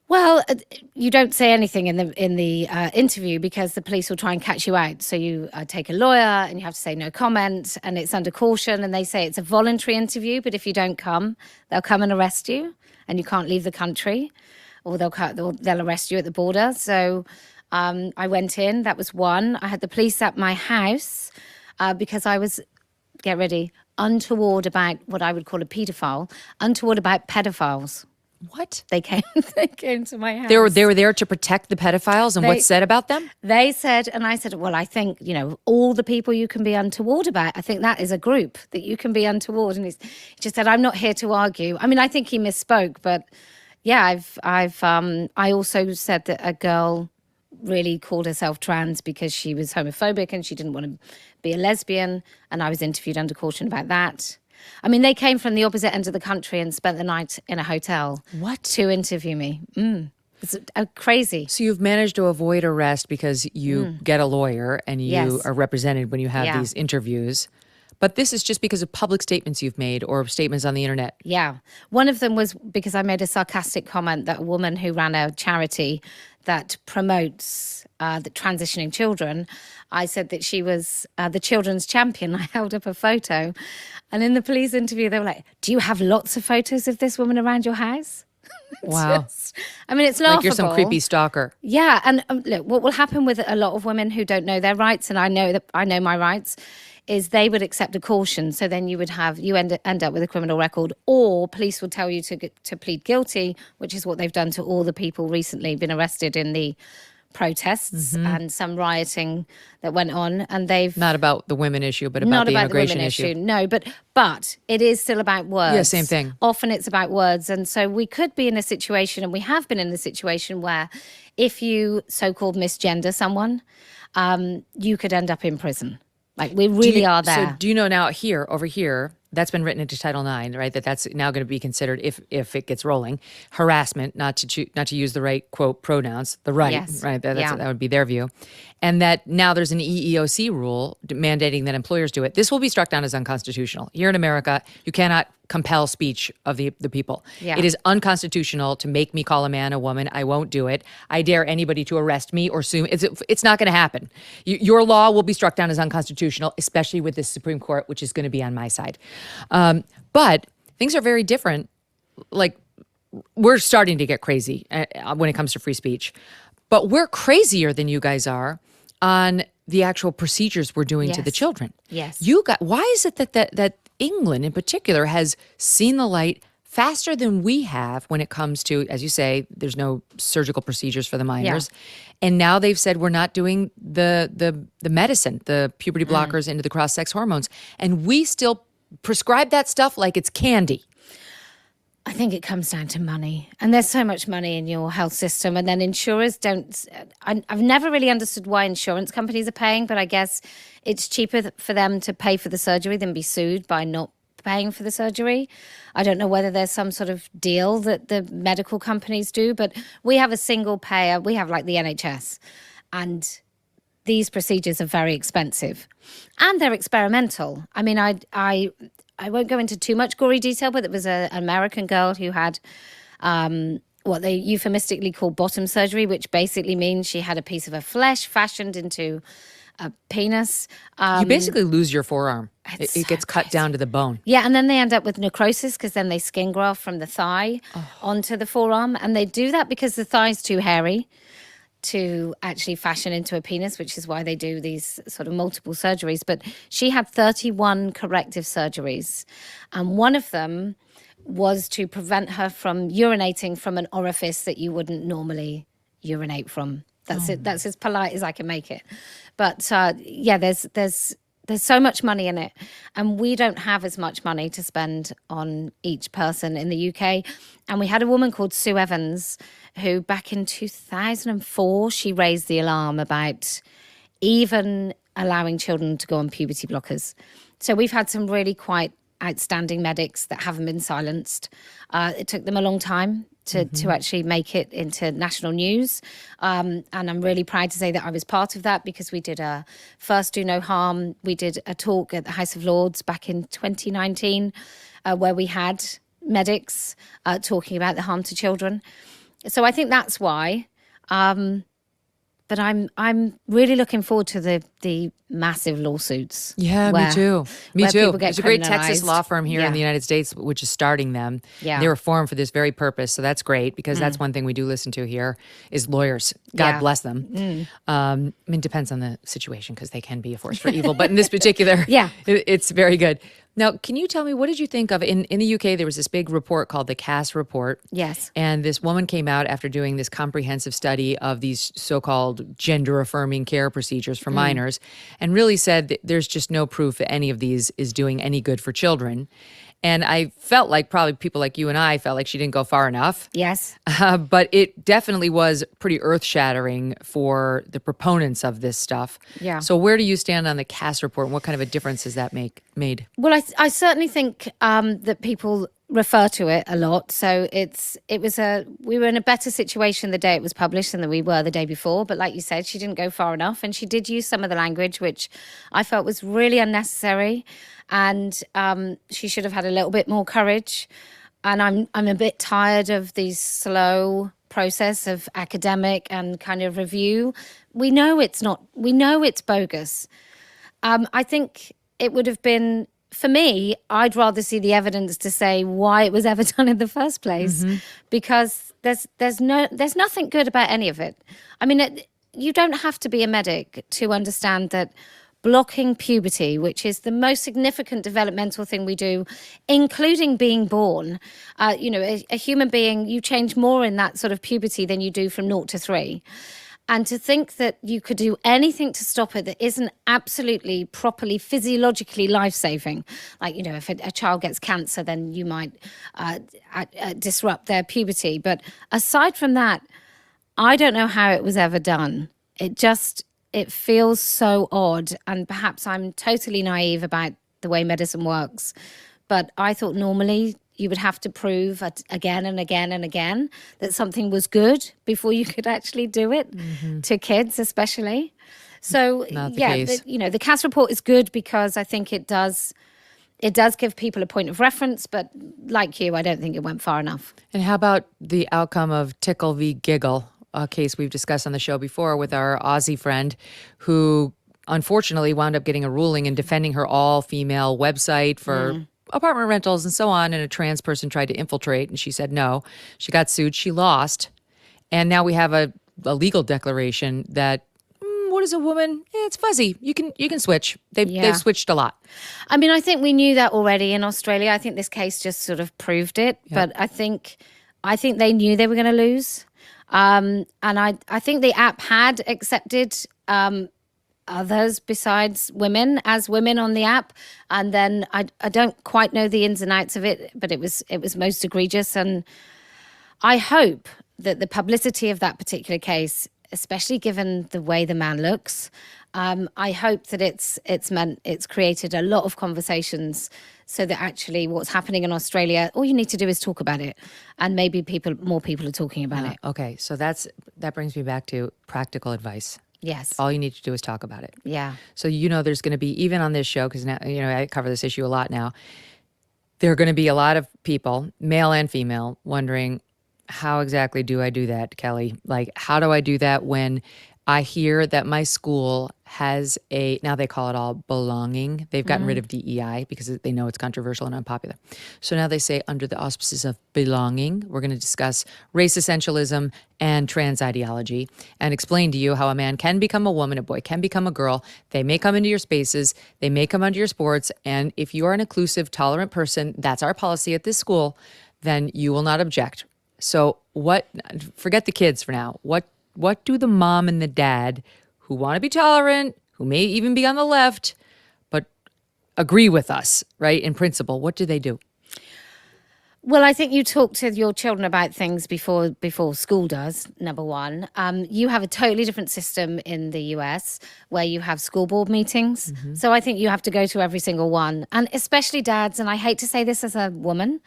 Well, you don't say anything in the interview, because the police will try and catch you out. So you take a lawyer and you have to say no comment, and it's under caution. And they say it's a voluntary interview, but if you don't come, they'll come and arrest you, and you can't leave the country, or they'll arrest you at the border. So I went in. That was one. I had the police at my house because I was, get ready, untoward about what I would call a paedophile, untoward about pedophiles. What? They came to my house. They were there to protect the pedophiles, and what's said about them? They said, and I said, well, I think, all the people you can be untoward about, I think that is a group that you can be untoward. And he just said, I'm not here to argue. I mean, I think he misspoke, but yeah, I also said that a girl really called herself trans because she was homophobic and she didn't want to be a lesbian, and I was interviewed under caution about that. I mean, they came from the opposite end of the country and spent the night in a hotel. What? To interview me. It's crazy. So you've managed to avoid arrest because you get a lawyer and you are represented when you have these interviews. But this is just because of public statements you've made or statements on the internet. Yeah. One of them was because I made a sarcastic comment that a woman who ran a charity that promotes the transitioning children, I said that she was the children's champion. I held up a photo. And in the police interview, they were like, do you have lots of photos of this woman around your house? Wow. I mean, it's laughable. Like you're some creepy stalker. Yeah. And look, what will happen with a lot of women who don't know their rights, and I know my rights, is they would accept a caution. So then you would end up with a criminal record, or police will tell you to plead guilty, which is what they've done to all the people recently been arrested in the protests and some rioting that went on, and they've not about the women issue, but about the immigration issue. No, but it is still about words. Yeah, same thing. Often it's about words, and so we could be in a situation, and we have been in a situation where, if you so-called misgender someone, you could end up in prison. Like, we really are there. So do you know now over here, that's been written into Title IX, right? That's now going to be considered, if it gets rolling, harassment, not to use the right, quote, pronouns, the right, Yes. right? That would be their view. And that now there's an EEOC rule mandating that employers do it. This will be struck down as unconstitutional. Here in America, you cannot compel speech of the people. Yeah. It is unconstitutional to make me call a man a woman. I won't do it. I dare anybody to arrest me or sue. It's not going to happen. Your law will be struck down as unconstitutional, especially with the Supreme Court, which is going to be on my side. But things are very different. Like, we're starting to get crazy when it comes to free speech. But we're crazier than you guys are on the actual procedures we're doing to the children. Yes. Why is it that England in particular has seen the light faster than we have when it comes to, as you say, there's no surgical procedures for the minors. Yeah. And now they've said we're not doing the medicine, the puberty blockers into the cross-sex hormones. And we still prescribe that stuff like it's candy. I think it comes down to money. And there's so much money in your health system. And then insurers don't... I've never really understood why insurance companies are paying, but I guess it's cheaper for them to pay for the surgery than be sued by not paying for the surgery. I don't know whether there's some sort of deal that the medical companies do, but we have a single payer. We have like the NHS. And these procedures are very expensive. And they're experimental. I mean, I won't go into too much gory detail, but there was an American girl who had what they euphemistically call bottom surgery, which basically means she had a piece of her flesh fashioned into a penis. You basically lose your forearm. It gets cut down to the bone. Yeah, and then they end up with necrosis because then they skin graft from the thigh onto the forearm. And they do that because the thigh's too hairy to actually fashion into a penis, which is why they do these sort of multiple surgeries. But she had 31 corrective surgeries. And one of them was to prevent her from urinating from an orifice that you wouldn't normally urinate from. That's it. That's as polite as I can make it. But yeah, there's so much money in it, and we don't have as much money to spend on each person in the UK. And we had a woman called Sue Evans who back in 2004, she raised the alarm about even allowing children to go on puberty blockers. So we've had some really quite outstanding medics that haven't been silenced. It took them a long time to actually make it into national news. And I'm really proud to say that I was part of that because we did a First Do No Harm. We did a talk at the House of Lords back in 2019 where we had medics talking about the harm to children. So I think that's why. But I'm really looking forward to the massive lawsuits. Yeah, me too. Me too. There's a great Texas law firm here in the United States, which is starting them. Yeah. They were formed for this very purpose. So that's great because that's one thing we do listen to here is lawyers. God bless them. I mean, it depends on the situation because they can be a force for evil. But in this particular, it's very good. Now, can you tell me, what did you think of, in the UK, there was this big report called the Cass Report. Yes. And this woman came out after doing this comprehensive study of these so-called gender-affirming care procedures for minors and really said that there's just no proof that any of these is doing any good for children. And I felt like probably people like you and I felt like she didn't go far enough. Yes. But it definitely was pretty earth-shattering for the proponents of this stuff. Yeah. So where do you stand on the Cass Report and what kind of a difference has that made? Well, I certainly think that people refer to it a lot. So we were in a better situation the day it was published than we were the day before. But like you said, she didn't go far enough. And she did use some of the language, which I felt was really unnecessary. And she should have had a little bit more courage. And I'm a bit tired of the slow process of academic and kind of review. We know it's bogus. I think it would have been, for me, I'd rather see the evidence to say why it was ever done in the first place, because there's nothing good about any of it. I mean, you don't have to be a medic to understand that blocking puberty, which is the most significant developmental thing we do, including being born. A human being, you change more in that sort of puberty than you do from 0 to 3. And to think that you could do anything to stop it that isn't absolutely, properly, physiologically life-saving. Like, if a child gets cancer, then you might disrupt their puberty. But aside from that, I don't know how it was ever done. It feels so odd, and perhaps I'm totally naive about the way medicine works, but I thought normally you would have to prove again and again and again that something was good before you could actually do it, to kids especially. So, the Cass Report is good because I think it does give people a point of reference, but like you, I don't think it went far enough. And how about the outcome of Tickle v. Giggle? A case we've discussed on the show before with our Aussie friend who unfortunately wound up getting a ruling and defending her all-female website for apartment rentals and so on, and a trans person tried to infiltrate, and she said no. She got sued. She lost. And now we have a legal declaration that what is a woman? It's fuzzy. You can switch. They've switched a lot. I mean, I think we knew that already in Australia. I think this case just sort of proved it. Yep. But I think they knew they were going to lose. And I think the app had accepted others besides women as women on the app. And then I don't quite know the ins and outs of it, but it was most egregious. And I hope that the publicity of that particular case, especially given the way the man looks, I hope that it's created a lot of conversations so that actually what's happening in Australia, all you need to do is talk about it, and maybe more people are talking about it. Okay, so that brings me back to practical advice. Yes. All you need to do is talk about it. Yeah. So there's going to be, even on this show, because now I cover this issue a lot now, there are going to be a lot of people, male and female, wondering, how exactly do I do that, Kelly? Like, how do I do that when I hear that my school has now they call it all belonging. They've gotten rid of DEI because they know it's controversial and unpopular. So now they say, under the auspices of belonging, we're going to discuss race essentialism and trans ideology and explain to you how a man can become a woman, a boy can become a girl. They may come into your spaces, they may come under your sports, and if you are an inclusive, tolerant person, that's our policy at this school, then you will not object. So forget the kids for now. What do the mom and the dad who want to be tolerant, who may even be on the left, but agree with us, right, in principle, what do they do? Well, I think you talk to your children about things before school does, number one. You have a totally different system in the US where you have school board meetings. So I think you have to go to every single one, and especially dads, and I hate to say this as a woman,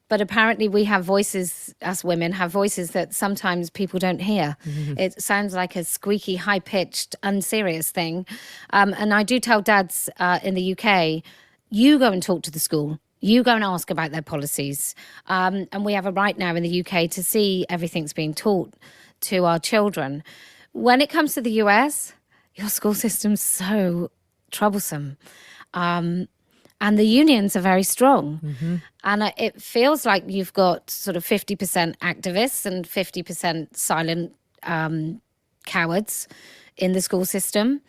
but apparently we have voices, us women have voices that sometimes people don't hear. It sounds like a squeaky, high-pitched, unserious thing. And I do tell dads in the UK, you go and talk to the school. You go and ask about their policies. And we have a right now in the UK to see everything's being taught to our children. When it comes to the US, your school system's so troublesome. And the unions are very strong. And it feels like you've got sort of 50% activists and 50% silent cowards in the school system.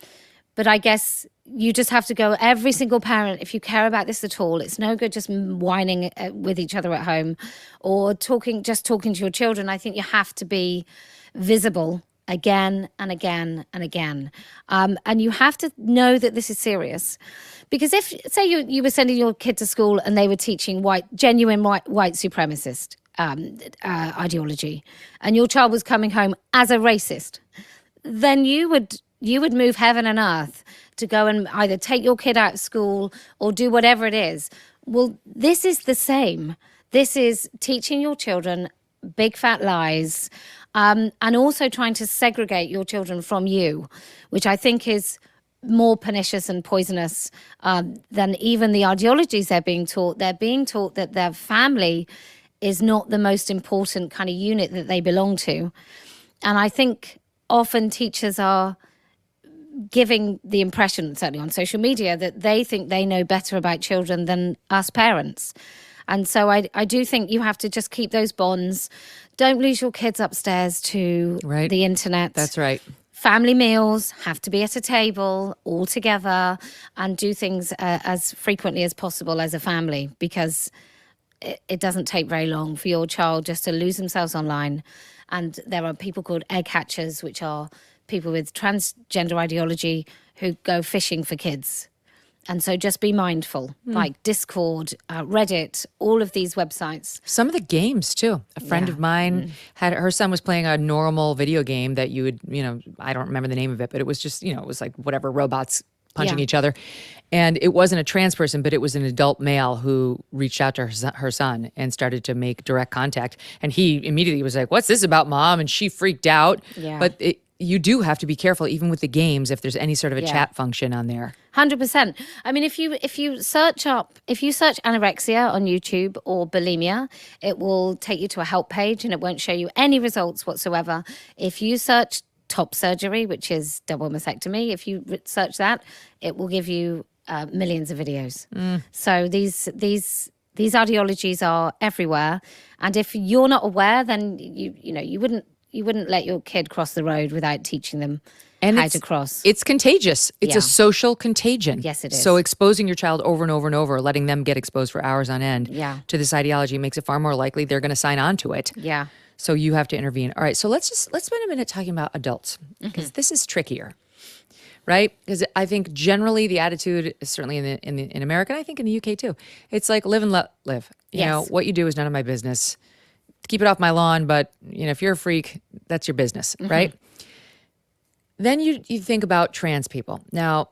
But I guess you just have to go, every single parent, if you care about this at all, it's no good just whining with each other at home or talking to your children. I think you have to be visible again and again and again. And you have to know that this is serious. Because if, say you were sending your kid to school and they were teaching genuine white supremacist ideology, and your child was coming home as a racist, then you would move heaven and earth to go and either take your kid out of school or do whatever it is. Well, this is the same. This is teaching your children big fat lies, and also trying to segregate your children from you, which I think is more pernicious and poisonous than even the ideologies they're being taught. They're being taught that their family is not the most important kind of unit that they belong to. And I think often teachers are giving the impression, certainly on social media, that they think they know better about children than us parents. And so I do think you have to just keep those bonds. Don't lose your kids upstairs to the internet. That's right. Family meals have to be at a table all together, and do things as frequently as possible as a family, because it doesn't take very long for your child just to lose themselves online. And there are people called egg hatchers, which are people with transgender ideology who go fishing for kids. And so just be mindful, like Discord, Reddit, all of these websites. Some of the games, too. A friend of mine her son was playing a normal video game that you would, I don't remember the name of it, but it was just, it was like whatever, robots punching each other. And it wasn't a trans person, but it was an adult male who reached out to her son and started to make direct contact. And he immediately was like, "What's this about, Mom?" And she freaked out. Yeah. But you do have to be careful, even with the games, if there's any sort of a chat function on there. 100%. I mean, if you search anorexia on YouTube or bulimia, it will take you to a help page and it won't show you any results whatsoever. If you search top surgery, which is double mastectomy, if you search that, it will give you millions of videos. So these ideologies are everywhere, and if you're not aware, then you wouldn't let your kid cross the road without teaching them how to cross. It's contagious. It's a social contagion. Yes, it is. So exposing your child over and over and over, letting them get exposed for hours on end to this ideology makes it far more likely they're going to sign on to it. Yeah. So you have to intervene. All right, so let's spend a minute talking about adults, because this is trickier, right? Because I think generally the attitude is certainly in America, and I think in the UK too. It's like live and let live. You know, what you do is none of my business. Keep it off my lawn, but if you're a freak, that's your business, right? Then you think about trans people. Now,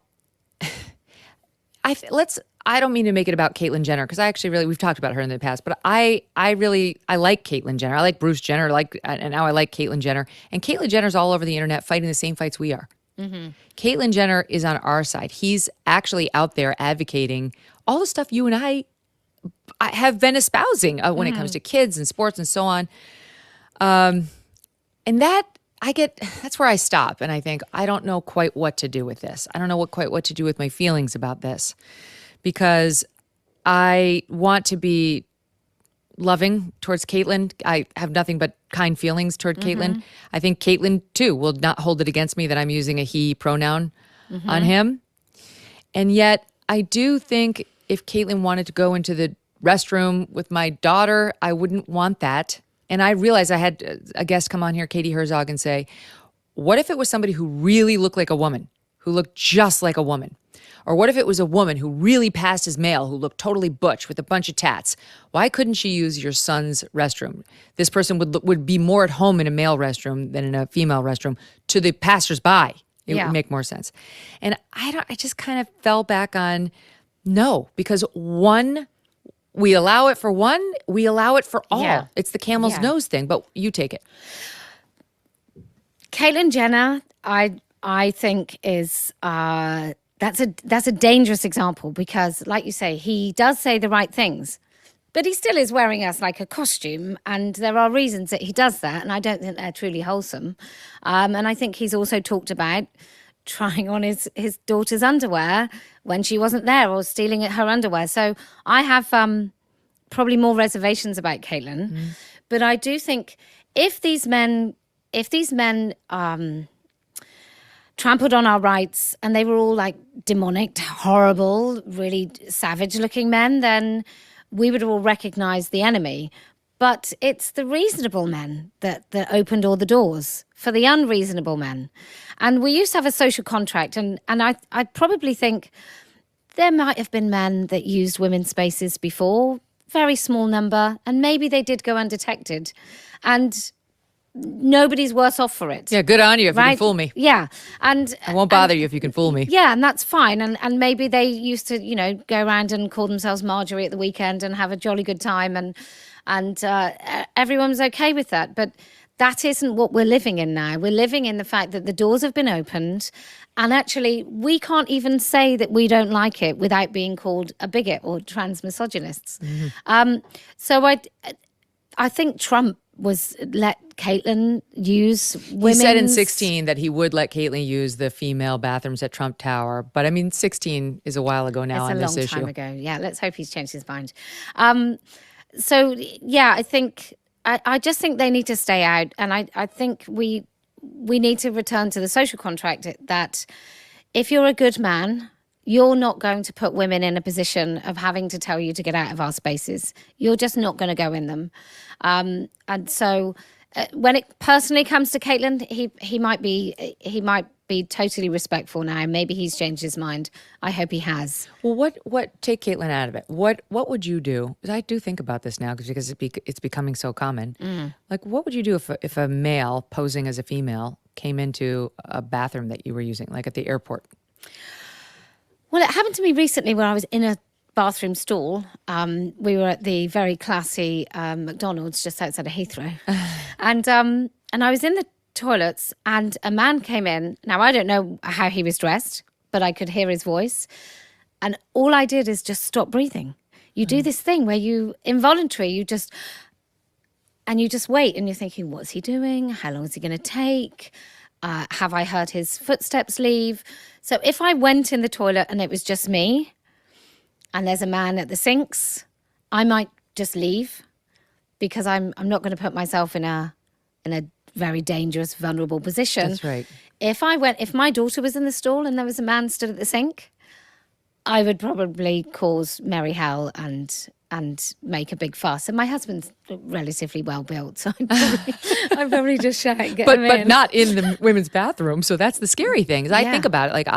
I don't mean to make it about Caitlyn Jenner, because I actually we've talked about her in the past, but I like Caitlyn Jenner. I like Bruce Jenner, and now I like Caitlyn Jenner. And Caitlyn Jenner's all over the internet fighting the same fights we are. Caitlyn Jenner is on our side. He's actually out there advocating all the stuff you and I have been espousing when it comes to kids and sports and so on. And that that's where I stop. And I think, I don't know quite what to do with this. I don't know quite what to do with my feelings about this, because I want to be loving towards Caitlyn. I have nothing but kind feelings toward Caitlyn. I think Caitlyn, too, will not hold it against me that I'm using a he pronoun on him. And yet, I do think if Caitlyn wanted to go into the restroom with my daughter, I wouldn't want that. And I realized I had a guest come on here, Katie Herzog, and say, what if it was somebody who really looked like a woman, who looked just like a woman? Or what if it was a woman who really passed as male, who looked totally butch with a bunch of tats? Why couldn't she use your son's restroom? This person would be more at home in a male restroom than in a female restroom to the passersby. It would make more sense. And I just kind of fell back on no, because one, we allow it for one, we allow it for all. Yeah. It's the camel's nose thing, but you take it. Caitlyn Jenner, I think is that's a dangerous example, because, like you say, he does say the right things, but he still is wearing us like a costume, and there are reasons that he does that, and I don't think they're truly wholesome. And I think he's also talked about trying on his daughter's underwear when she wasn't there, or stealing her underwear. So I have probably more reservations about Caitlyn, but I do think if these men trampled on our rights and they were all like demonic, horrible, really savage looking men, then we would all recognize the enemy. But it's the reasonable men that opened all the doors for the unreasonable men. And we used to have a social contract, and I probably think there might have been men that used women's spaces before, very small number, and maybe they did go undetected. And nobody's worse off for it. Yeah, good on you if you can fool me. Yeah. And I won't bother you if you can fool me. Yeah, and that's fine. And maybe they used to, go around and call themselves Marjorie at the weekend and have a jolly good time, and everyone was okay with that. But that isn't what we're living in now. We're living in the fact that the doors have been opened, and actually we can't even say that we don't like it without being called a bigot or trans misogynists. So I think Trump let Caitlyn use women's... He said in 2016 that he would let Caitlyn use the female bathrooms at Trump Tower. But I mean, 2016 is a while ago now on this issue. It's a long time ago. Yeah, let's hope he's changed his mind. So, yeah, I just think they need to stay out. And I think we need to return to the social contract that if you're a good man, you're not going to put women in a position of having to tell you to get out of our spaces. You're just not going to go in them. And so when it personally comes to Caitlyn, he might be totally respectful now. Maybe he's changed his mind. I hope he has. Well, what take Caitlyn out of it? What would you do? Because I do think about this now because it's becoming so common. Like, what would you do if a male posing as a female came into a bathroom that you were using, like at the airport? Well, it happened to me recently where I was in a bathroom stall. We were at the very classy McDonald's just outside of Heathrow. And I was in the toilets and a man came in. Now, I don't know how he was dressed, but I could hear his voice. And all I did is just stop breathing. You do this thing where you just wait and you're thinking, what's he doing? How long is he going to take? Have I heard his footsteps leave? So if I went in the toilet and it was just me and there's a man at the sinks, I might just leave because I'm not going to put myself in a very dangerous, vulnerable position. That's right. If my daughter was in the stall and there was a man stood at the sink, I would probably cause merry hell and make a big fuss. And my husband's relatively well built, so I'd probably just shout, get him in. But not in the women's bathroom. So that's the scary thing. I think about it. Like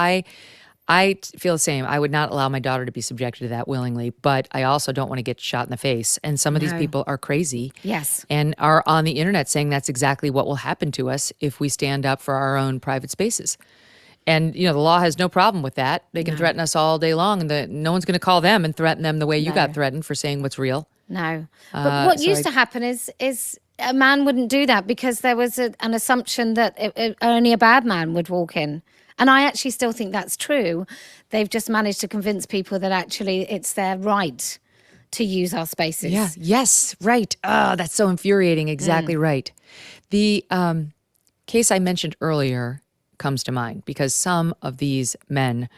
I feel the same. I would not allow my daughter to be subjected to that willingly, but I also don't want to get shot in the face. And some of these people are crazy. Yes. And are on the internet saying that's exactly what will happen to us if we stand up for our own private spaces. And, the law has no problem with that. They can threaten us all day long, and no one's going to call them and threaten them the way you got threatened for saying what's real. No. But what used to happen is a man wouldn't do that because there was an assumption that only a bad man would walk in. And I actually still think that's true. They've just managed to convince people that actually it's their right to use our spaces. Yeah. Yes. Right. Oh, that's so infuriating. Exactly right. case I mentioned earlier comes to mind because some of these men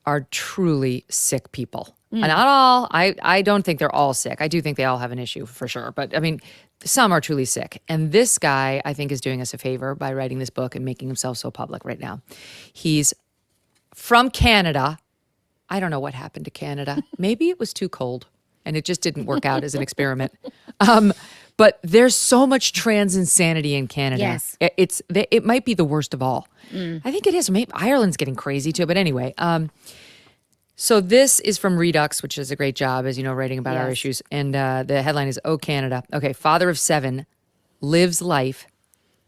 are truly sick people. And not all, I don't think they're all sick. I do think they all have an issue for sure. But I mean, some are truly sick. And this guy, I think, is doing us a favor by writing this book and making himself so public right now. He's from Canada. I don't know what happened to Canada. Maybe it was too cold and it just didn't work out as an experiment. But there's so much trans insanity in Canada. Yes. It might be the worst of all. I think it is. Maybe Ireland's getting crazy too. But anyway, so this is from Redux, which does a great job, as you know, writing about our issues. And the headline is, "Oh, Canada." Okay, father of 7 lives life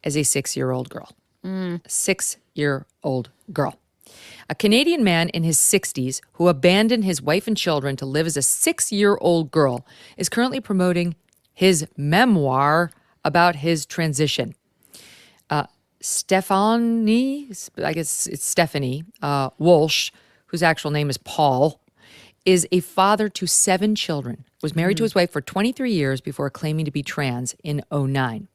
as a 6-year-old girl. 6-year-old girl. A Canadian man in his 60s who abandoned his wife and children to live as a 6-year-old girl is currently promoting his memoir about his transition. Stephanie, I guess it's Stephanie Walsh, whose actual name is Paul, is a father to 7 children, was married to his wife for 23 years before claiming to be trans in 2009.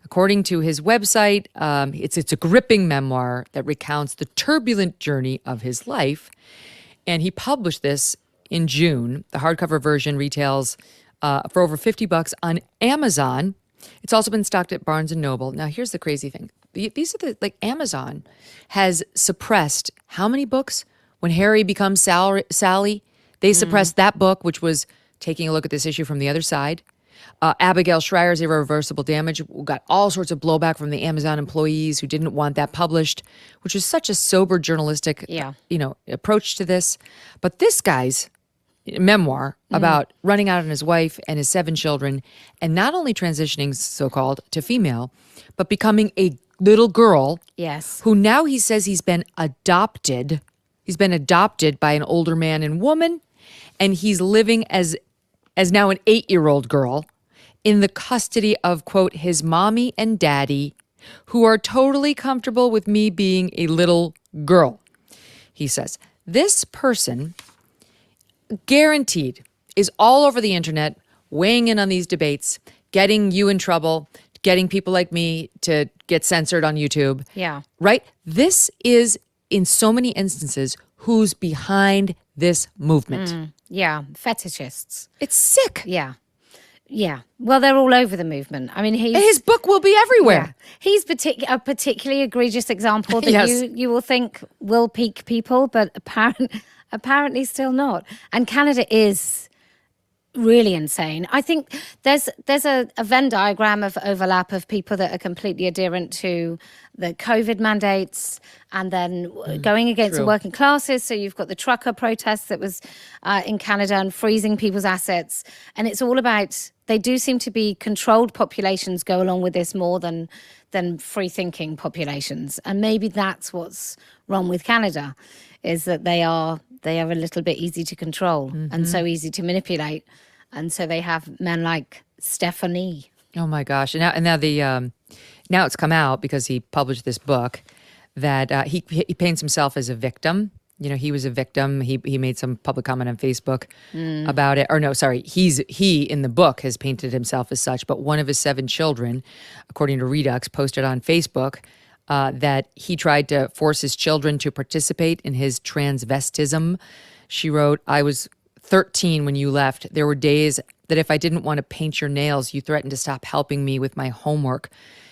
According to his website, it's a gripping memoir that recounts the turbulent journey of his life. And he published this in June. The hardcover version retails for over $50 on Amazon. It's also been stocked at Barnes & Noble. Now, here's the crazy thing. These are Amazon has suppressed how many books? When Harry becomes Sally, they suppressed that book, which was taking a look at this issue from the other side. Abigail Schreier's Irreversible Damage got all sorts of blowback from the Amazon employees who didn't want that published, which is such a sober journalistic, approach to this. But this guy's memoir about running out on his wife and his 7 children, and not only transitioning, so-called, to female, but becoming a little girl. Yes. Who now he says he's been adopted. He's been adopted by an older man and woman, and he's living as now an 8-year-old girl in the custody of, quote, his mommy and daddy, who are totally comfortable with me being a little girl. He says, this person, guaranteed, is all over the internet, weighing in on these debates, getting you in trouble, getting people like me to get censored on YouTube. Yeah. Right? This is, in so many instances, who's behind this movement. Yeah, fetishists. It's sick. Yeah. Yeah. Well, they're all over the movement. I mean, his book will be everywhere. Yeah. He's a particularly egregious example that you will think will pique people, but apparently still not. And Canada is really insane. I think there's a Venn diagram of overlap of people that are completely adherent to the COVID mandates and then going against the working classes. So you've got the trucker protest that was in Canada and freezing people's assets. And it's all about, they do seem to be controlled populations go along with this more than free-thinking populations. And maybe that's what's wrong with Canada, is that they are a little bit easy to control and so easy to manipulate. And so they have men like Stephanie. Oh my gosh. And now it's come out because he published this book that he paints himself as a victim. You know, he was a victim. He made some public comment on Facebook about it. Or no, sorry, he in the book has painted himself as such, but one of his 7 children, according to Redux, posted on Facebook that he tried to force his children to participate in his transvestism. She wrote, "I was 13 when you left. There were days that if I didn't want to paint your nails, you threatened to stop helping me with my homework.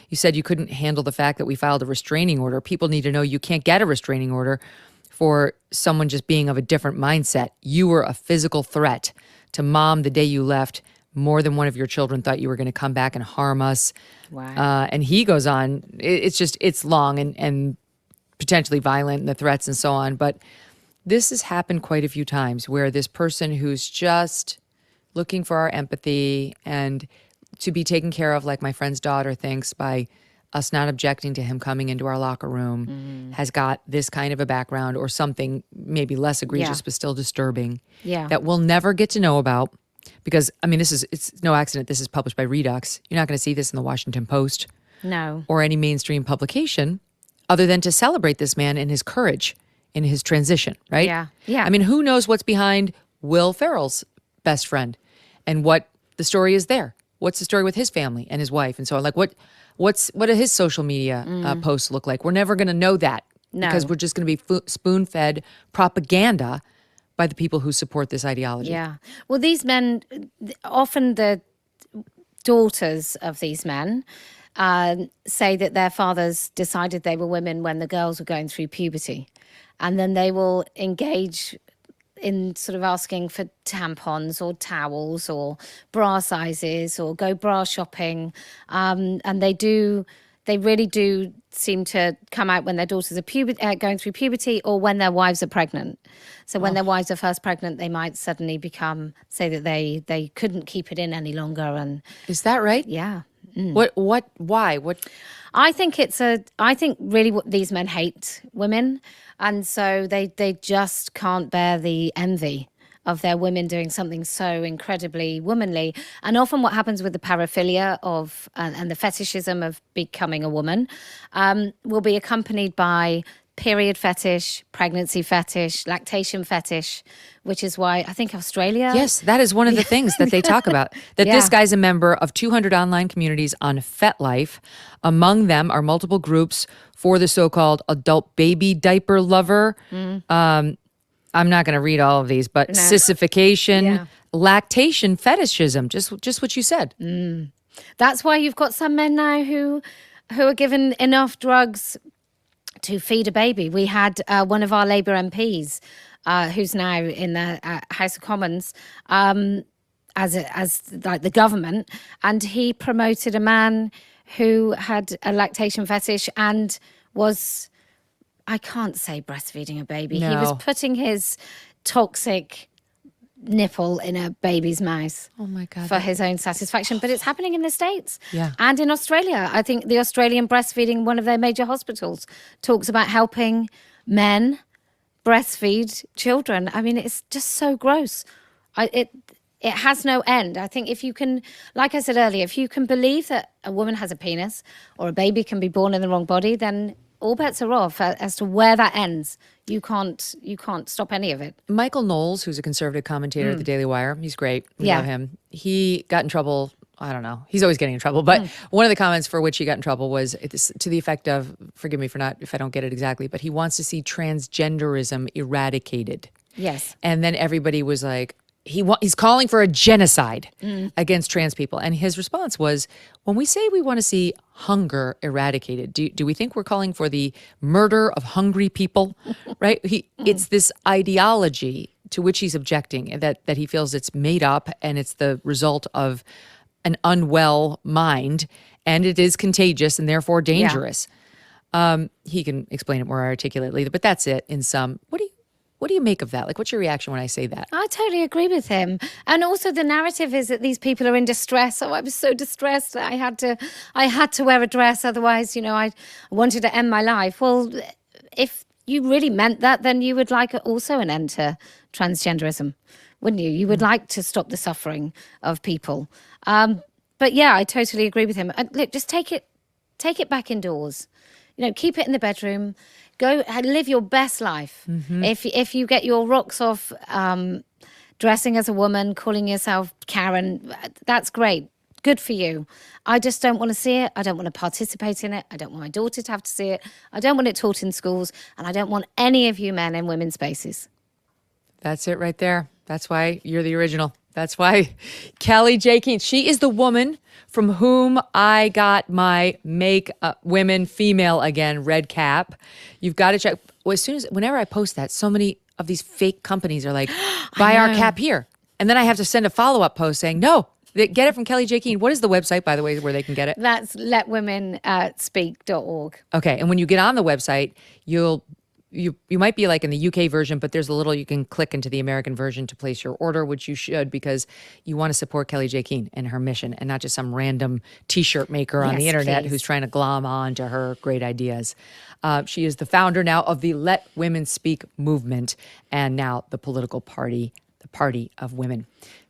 You said you couldn't handle the fact that we filed a restraining order. People need to know you can't get a restraining order for someone just being of a different mindset. You were a physical threat to mom the day you left. More than one of your children thought you were going to come back and harm us." Wow. And he goes on. It's long and potentially violent, and the threats and so on. But this has happened quite a few times where this person who's just looking for our empathy and to be taken care of, like my friend's daughter thinks, by us not objecting to him coming into our locker room, has got this kind of a background or something maybe less egregious but still disturbing that we'll never get to know about. Because, I mean, it's no accident this is published by Redux. You're not going to see this in the Washington Post or any mainstream publication other than to celebrate this man and his courage in his transition, right? Yeah. I mean, who knows what's behind Will Ferrell's best friend and what the story is there? what's the story with his family and his wife and so on? Like, what do his social media posts look like? We're never going to know that because we're just going to be spoon-fed propaganda by the people who support this ideology. Yeah. Well, these men, often the daughters of these men say that their fathers decided they were women when the girls were going through puberty. And then they will engage in sort of asking for tampons or towels or bra sizes or go bra shopping. And they really do seem to come out when their daughters are going through puberty or when their wives are pregnant. So when their wives are first pregnant, they might suddenly say that they couldn't keep it in any longer. And is that right? Yeah. Why? I think really what these men hate women. And so they just can't bear the envy of their women doing something so incredibly womanly. And often what happens with the paraphilia and the fetishism of becoming a woman will be accompanied by period fetish, pregnancy fetish, lactation fetish, which is why I think Australia... Yes, that is one of the things that they talk about, that this guy's a member of 200 online communities on FetLife. Among them are multiple groups for the so-called adult baby diaper lover. I'm not going to read all of these, but sissification, lactation fetishism, just what you said. That's why you've got some men now who are given enough drugs to feed a baby. We had one of our Labour MPs, who's now in the House of Commons, as like the government, and he promoted a man who had a lactation fetish and was, I can't say breastfeeding a baby. No. He was putting his toxic nipple in a baby's mouth. Oh my God. For his own satisfaction. But it's happening in the States. Yeah. And in Australia. I think the Australian breastfeeding, one of their major hospitals, talks about helping men breastfeed children. I mean, it's just so gross. It has no end. I think if you can, like I said earlier, if you can believe that a woman has a penis or a baby can be born in the wrong body, then all bets are off as to where that ends. You can't stop any of it. Michael Knowles, who's a conservative commentator at the Daily Wire, he's great. We love him. He got in trouble. I don't know. He's always getting in trouble. But one of the comments for which he got in trouble was to the effect of, forgive me if I don't get it exactly, but he wants to see transgenderism eradicated. Yes. And then everybody was like, he's calling for a genocide against trans people. And his response was, when we say we want to see hunger eradicated, do we think we're calling for the murder of hungry people? Right? It's this ideology to which he's objecting, that he feels it's made up and it's the result of an unwell mind, and it is contagious and therefore dangerous. He can explain it more articulately, but that's it in sum. What do you make of that? Like, what's your reaction when I say that? I totally agree with him. And also the narrative is that these people are in distress. Oh, I was so distressed that I had to wear a dress. Otherwise, I wanted to end my life. Well, if you really meant that, then you would like also an end to transgenderism, wouldn't you? You would like to stop the suffering of people. But yeah, I totally agree with him. Look, just take it back indoors. Keep it in the bedroom. Go and live your best life. If you get your rocks off dressing as a woman, calling yourself Karen, that's great. Good for you. I just don't want to see it. I don't want to participate in it. I don't want my daughter to have to see it. I don't want it taught in schools. And I don't want any of you men in women's spaces. That's it right there. That's why you're the original. That's why Kellie-Jay Keen, she is the woman from whom I got my Make Women Female Again red cap. You've got to check. Well, whenever I post that, so many of these fake companies are like, buy our cap here. And then I have to send a follow-up post saying, no, get it from Kellie-Jay Keen. What is the website, by the way, where they can get it? That's letwomenspeak.org. Okay. And when you get on the website, you might be like in the UK version, but there's a little you can click into the American version to place your order, which you should, because you want to support Kellie-Jay Keen and her mission, and not just some random T-shirt maker on the internet who's trying to glom on to her great ideas. She is the founder now of the Let Women Speak movement, and now the political party, the Party of Women.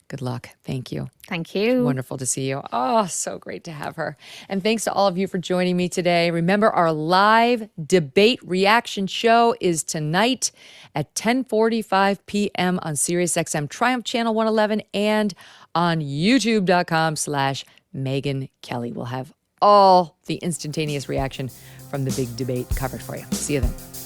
Good luck. Thank you. Thank you. Wonderful to see you. Oh, so great to have her. And thanks to all of you for joining me today. Remember, our live debate reaction show is tonight at 10:45 p.m. on SiriusXM Triumph Channel 111 and on youtube.com/ Megyn Kelly. We'll have all the instantaneous reaction from the big debate covered for you. See you then.